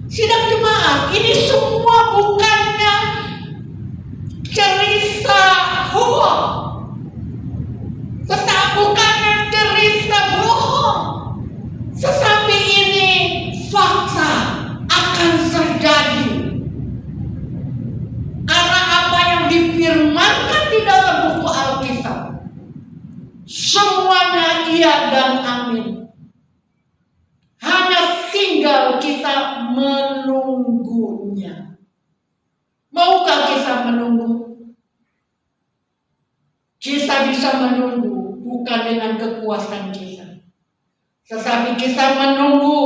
Sidang jemaat, ini semua bukannya cerita bohong, bukannya cerita bohong, tetapi ini fakta akan terjadi Semuanya iya dan amin. Hanya tinggal kita menunggunya. Maukah kita menunggu? Kita bisa menunggu bukan dengan kekuasaan kita, tetapi kita menunggu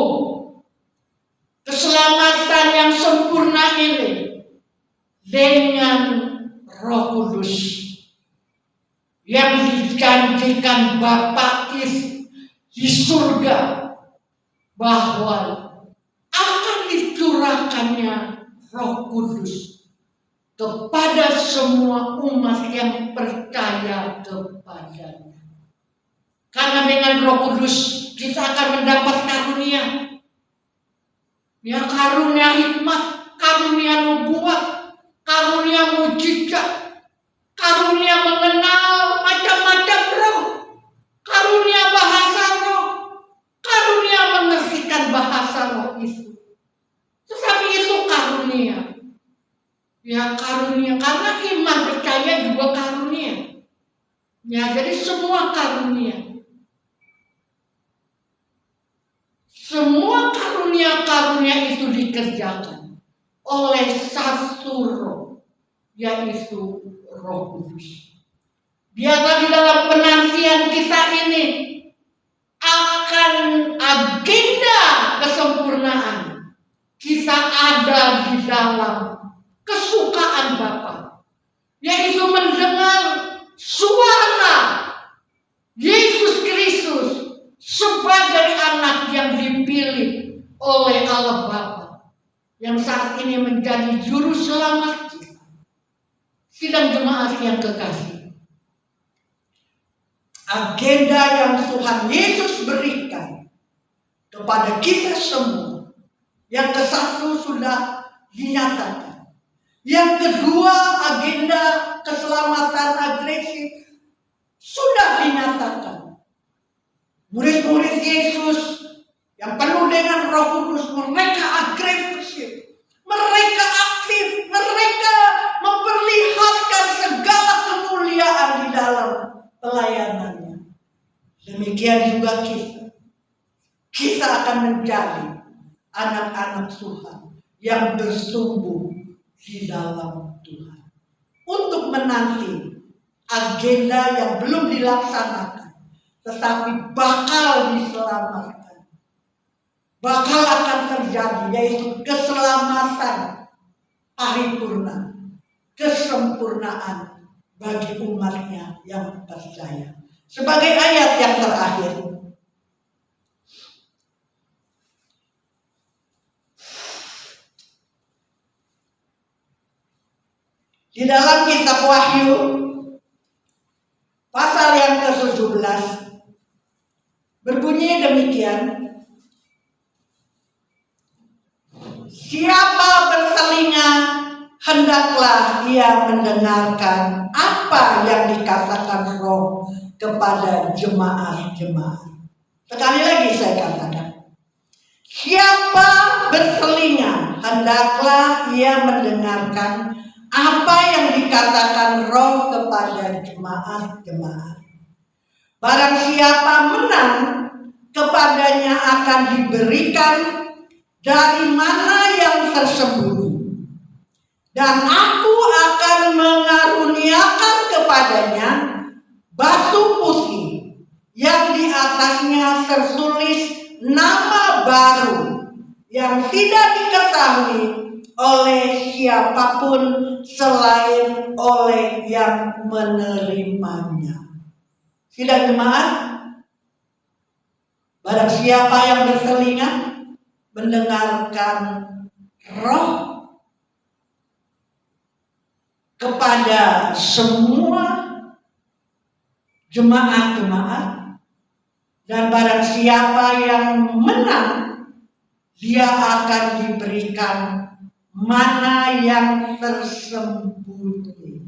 keselamatan yang sempurna ini dengan Roh Kudus yang dijanjikan Bapa di surga, bahwa akan dicurahkannya Roh Kudus kepada semua umat yang percaya kepadanya. Karena dengan Roh Kudus kita akan mendapat karunia. Ya, karunia hikmat, karunia nubuat, karunia mujizat, karunia mengenal macam-macam roh, karunia bahasa roh, karunia mengertikan bahasa roh itu. Tetapi itu karunia. Ya, karunia, karena iman percaya juga karunia. Ya, jadi semua karunia. Semua karunia-karunia itu dikerjakan oleh satu roh, yaitu Roh Kudus. Biarlah di dalam penantian kita ini akan agenda kesempurnaan kita ada di dalam kesukaan Bapa, yaitu mendengar suara Yesus Kristus sebagai anak yang dipilih oleh Allah Bapa, yang saat ini menjadi juru selamat kita. Sidang jemaat yang kekasih, agenda yang Tuhan Yesus berikan kepada kita semua, yang ke-1 sudah dinyatakan, yang kedua agenda keselamatan agresif sudah dinyatakan. Murid-murid Yesus yang penuh dengan Roh Kudus, mereka agresif, mereka aktif, mereka memperlihatkan segala kemuliaan di dalam pelayanannya. Demikian juga kita akan menjadi anak-anak Tuhan yang bertumbuh di dalam Tuhan untuk menanti agenda yang belum dilaksanakan, tetapi bakal diselamatkan, bakal akan terjadi, yaitu keselamatan paripurna, kesempurnaan bagi umatnya yang percaya. Sebagai ayat yang terakhir, di dalam kitab Wahyu pasal yang ke-17 berbunyi demikian: siapa bertelinga, hendaklah ia mendengarkan apa yang dikatakan Roh kepada jemaat-jemaat. Sekali lagi saya katakan, siapa bertelinga, hendaklah ia mendengarkan apa yang dikatakan Roh kepada jemaat-jemaat. Barang siapa menang, kepadanya akan diberikan dari mana yang tersembunyi, dan aku akan mengaruniakan kepadanya batu putih yang di atasnya tertulis nama baru yang tidak diketahui oleh siapapun selain oleh yang menerimanya. Sidang jemaat, barang siapa yang bertelinga mendengarkan Roh kepada semua jemaat-jemaat, dan barang siapa yang menang, dia akan diberikan mana yang tersembunyi.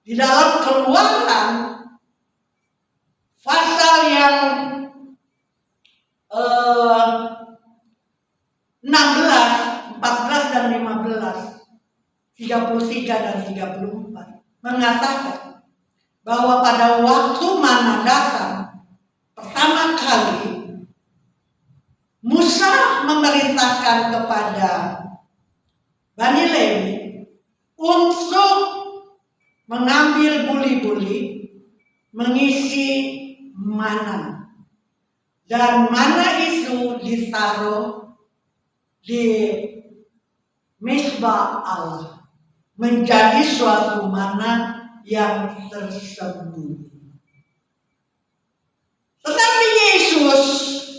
Di dalam Keluaran pasal yang 16, 14 dan 15, 33 dan 34 mengatakan bahwa pada waktu mana datang pertama kali, Musa memerintahkan kepada Bani Lewi untuk mengambil buli-buli, mengisi mana. Dan mana itu ditaruh di Mezbah Allah, menjadi suatu mana yang tersembunyi. Tetapi Yesus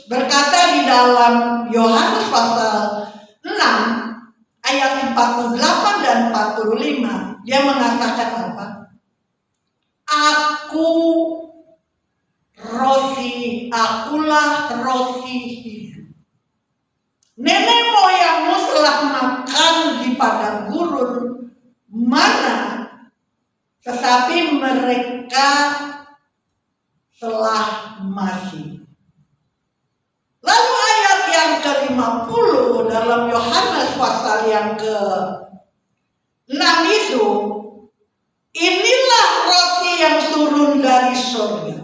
berkata di dalam Yohanes pasal 6 ayat 48 dan 45, dia mengatakan apa? Akulah roti hidup. Nenek moyangmu telah makan di padang gurun mana, tetapi mereka telah mati. Lalu ayat yang ke-50 dalam Yohanes pasal yang ke-6 itu, inilah roti yang turun dari surga.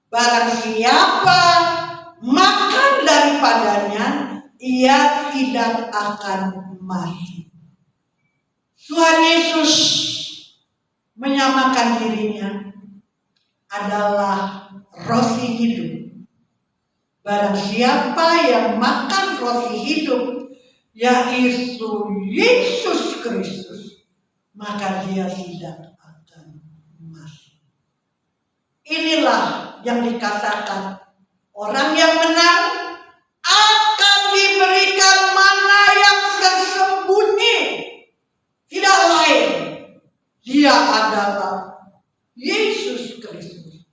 Barang siapa makan daripadanya, ia tidak akan mati. Tuhan Yesus menyamakan dirinya adalah roti hidup. Barang siapa yang makan roti hidup, yaitu Yesus Kristus, maka dia tidak akan mati. Inilah yang dikatakan orang yang menang akan diberikan mana yang tersembunyi. Tidak lain, dia adalah Yesus Kristus,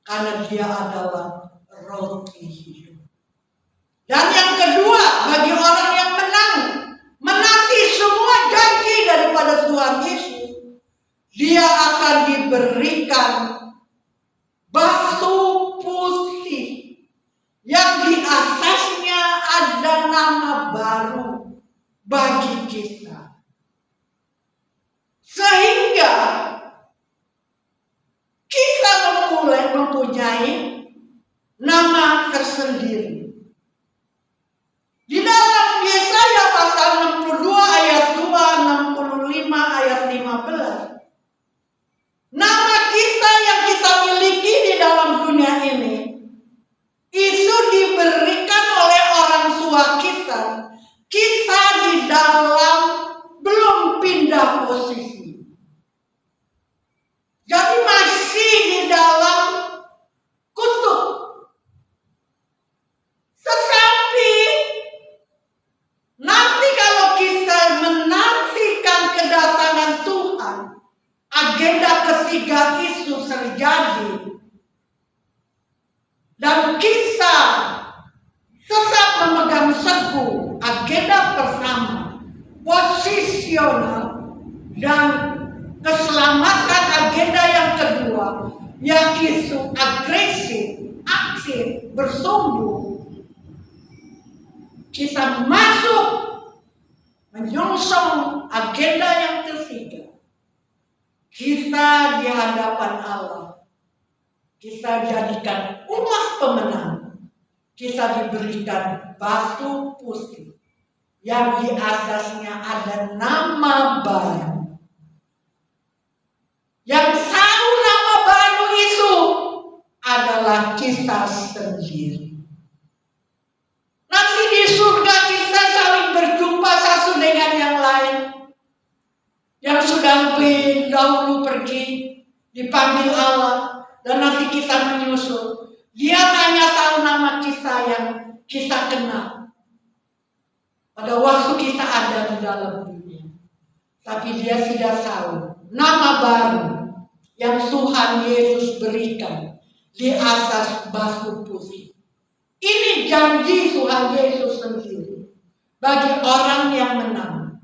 karena dia adalah roti hidup. Dan yang kedua, bagi orang yang menanti semua janji daripada Tuhan Yesus, dia akan diberikan batu putih yang di atasnya ada nama baru bagi kita, sehingga kita mempunyai nama tersendiri. Di dalam Yesaya pasal 62 ayat 2, 65 ayat 15, nama kita yang kita miliki di dalam dunia ini itu diberikan oleh orang tua kita. Kita di dalam belum pindah posisi, jadi masih di dalam kutub. Tetapi nanti kalau kita menantikan kedatangan Tuhan, agenda ketiga itu terjadi, dan kita tetap memegang teguh agenda pertama, posisional, dan keselamatan agenda yang kedua, yaitu agresif, aktif, bertumbuh. Kita masuk menyongsong agenda yang ketiga. Kita di hadapan Allah, kita jadikan umat pemenang. Kita diberikan batu putih yang di atasnya ada nama baru. Yang tahu nama baru itu adalah kita sendiri. Nanti di surga kita saling berjumpa satu dengan yang lain. Yang sudah lebih dahulu pergi, dipanggil Allah, dan nanti kita menyusul. Dia hanya tahu nama kita yang kita kenal pada waktu kita ada di dalam dunia. Tapi dia tidak tahu nama baru yang Tuhan Yesus berikan di atas batu putih. Ini janji Tuhan Yesus sendiri bagi orang yang menang.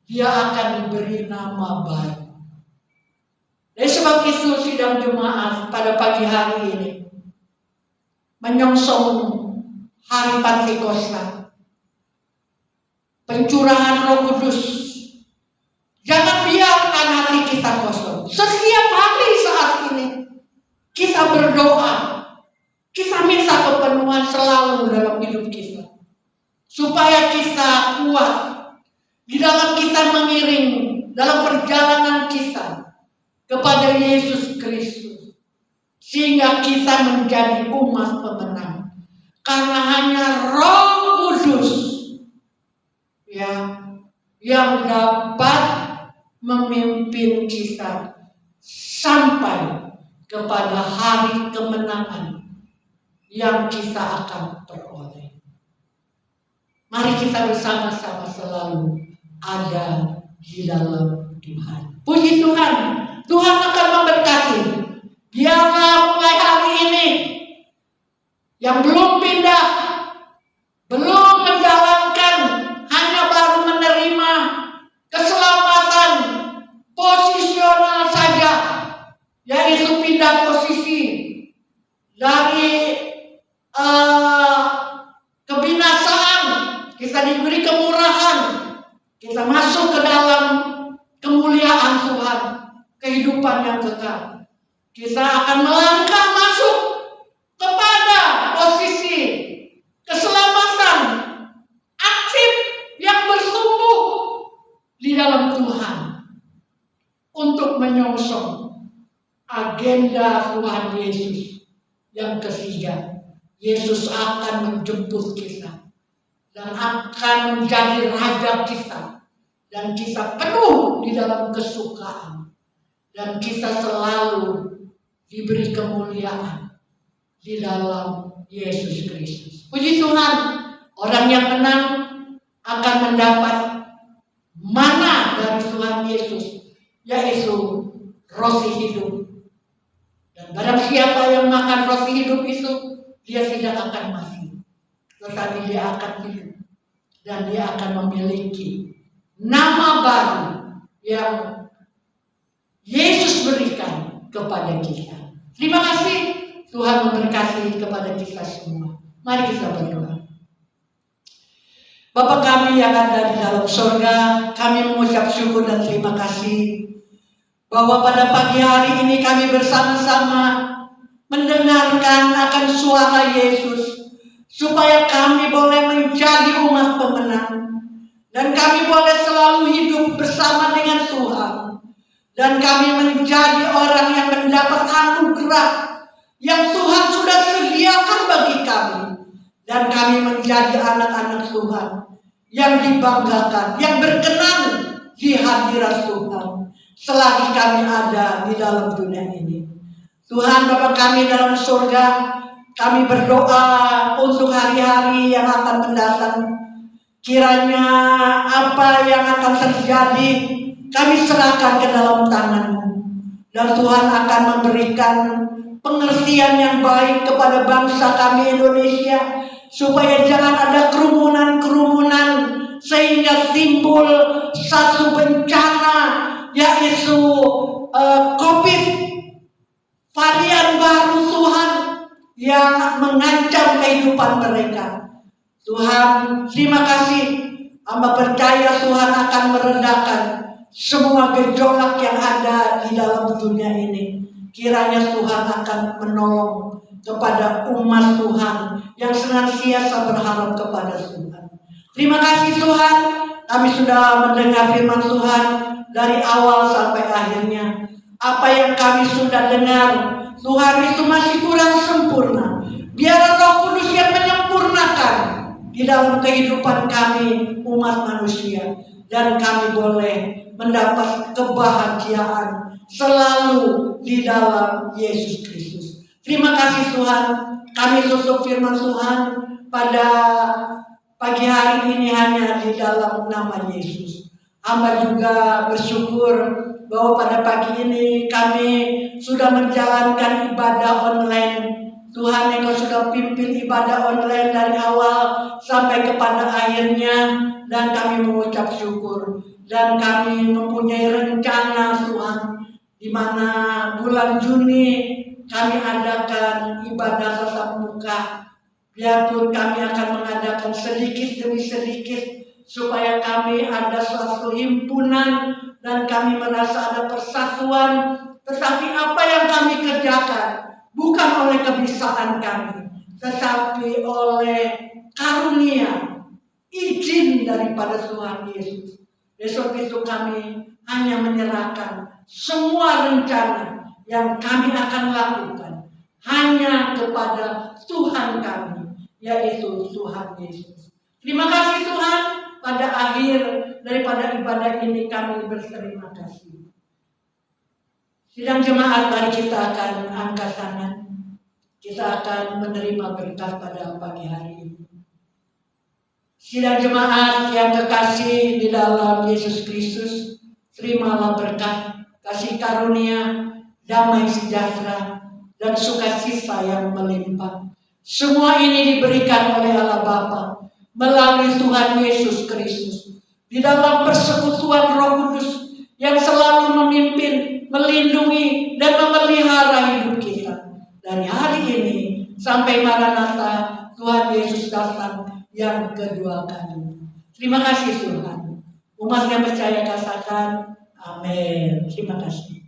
Dia akan diberi nama baru. Dari sebab itu sidang jemaat pada pagi hari ini menyongsong hari Pentakosta, pencurahan Roh Kudus. Jangan biarkan hati kita kosong. Setiap Kita berdoa, kita minta kepenuhan selalu dalam hidup kita, supaya kita kuat di dalam kita mengiring dalam perjalanan kita kepada Yesus Kristus, sehingga kita menjadi umat pemenang. Karena hanya Roh Kudus yang dapat memimpin kita sampai kepada hari kemenangan yang kita akan peroleh. Mari kita bersama-sama selalu ada di dalam Tuhan. Puji Tuhan, Tuhan akan memberkati. Biarlah mulai hari ini yang belum pindah, belum menjalankan, hanya baru menerima keselamatan posisional saja, yaitu pindah posisi dari kebinasaan, kita diberi kemurahan, kita masuk ke dalam kemuliaan Tuhan, kehidupan yang kekal. Kita akan melangkah masuk kepada posisi keselamatan aktif yang bertumbuh di dalam Tuhan untuk menyongsong agenda Tuhan Yesus yang ketiga. Yesus akan menjemput kita dan akan menjadi raja kita, dan kita penuh di dalam kesukaan, dan kita selalu diberi kemuliaan di dalam Yesus Kristus. Puji Tuhan, orang yang menang akan mendapat mana dari Tuhan Yesus, yaitu roti hidup. Dan barang siapa yang makan roti hidup itu, dia tidak akan mati, tetapi dia akan hidup, dan dia akan memiliki nama baru yang Yesus berikan kepada kita. Terima kasih, Tuhan memberkati kepada kita semua. Mari kita berdoa. Bapa kami yang ada di dalam surga, kami mengucap syukur dan terima kasih bahwa pada pagi hari ini kami bersama-sama mendengarkan akan suara Yesus, supaya kami boleh menjadi umat pemenang, dan kami boleh selalu hidup bersama dengan Tuhan, dan kami menjadi orang yang mendapat anugerah yang Tuhan sudah sediakan bagi kami, dan kami menjadi anak-anak Tuhan yang dibanggakan, yang berkenan di hadirat Tuhan selagi kami ada di dalam dunia ini. Tuhan Bapa kami dalam surga, kami berdoa untuk hari-hari yang akan mendatang. Kiranya apa yang akan terjadi, kami serahkan ke dalam tangan-Mu, dan Tuhan akan memberikan pengertian yang baik kepada bangsa kami Indonesia, supaya jangan ada kerumunan-kerumunan sehingga timbul satu bencana, yaitu COVID, varian baru Tuhan yang mengancam kehidupan mereka. Tuhan, terima kasih. Hamba percaya Tuhan akan meredakan semua gejolak yang ada di dalam dunia ini. Kiranya Tuhan akan menolong kepada umat Tuhan yang senantiasa berharap kepada Tuhan. Terima kasih Tuhan, kami sudah mendengar firman Tuhan dari awal sampai akhirnya. Apa yang kami sudah dengar, Tuhan, itu masih kurang sempurna. Biar Roh Kudus yang menyempurnakan di dalam kehidupan kami umat manusia, dan kami boleh mendapat kebahagiaan selalu di dalam Yesus Kristus. Terima kasih Tuhan. Kami tutup firman Tuhan pada pagi hari ini hanya di dalam nama Yesus. Hamba juga bersyukur bahwa pada pagi ini kami sudah menjalankan ibadah online. Tuhan, Engkau sudah pimpin ibadah online dari awal sampai kepada akhirnya, dan kami mengucap syukur. Dan kami mempunyai rencana Tuhan, di mana bulan Juni kami adakan ibadah tatap muka. Biarpun kami akan mengadakan sedikit demi sedikit, supaya kami ada suatu himpunan dan kami merasa ada persatuan. Tetapi apa yang kami kerjakan, bukan oleh kebisaan kami, tetapi oleh karunia, izin daripada Tuhan Yesus. Besok itu kami hanya menyerahkan semua rencana yang kami akan lakukan hanya kepada Tuhan kami, yaitu Tuhan Yesus. Terima kasih Tuhan, pada akhir daripada ibadah ini kami berterima kasih. Sidang jemaat, mari kita akan angkat tangan. Kita akan menerima berkat pada pagi hari ini. Sidang jemaat yang kekasih di dalam Yesus Kristus, terimalah berkat, kasih karunia, damai sejahtera, dan sukacita yang melimpah. Semua ini diberikan oleh Allah Bapa melalui Tuhan Yesus Kristus di dalam persekutuan Roh Kudus yang selalu memimpin, melindungi, dan memelihara hidup kita dari hari ini sampai Maranatha Tuhan Yesus datang yang kedua kali. Terima kasih Tuhan. Umat yang percaya katakan amin. Terima kasih.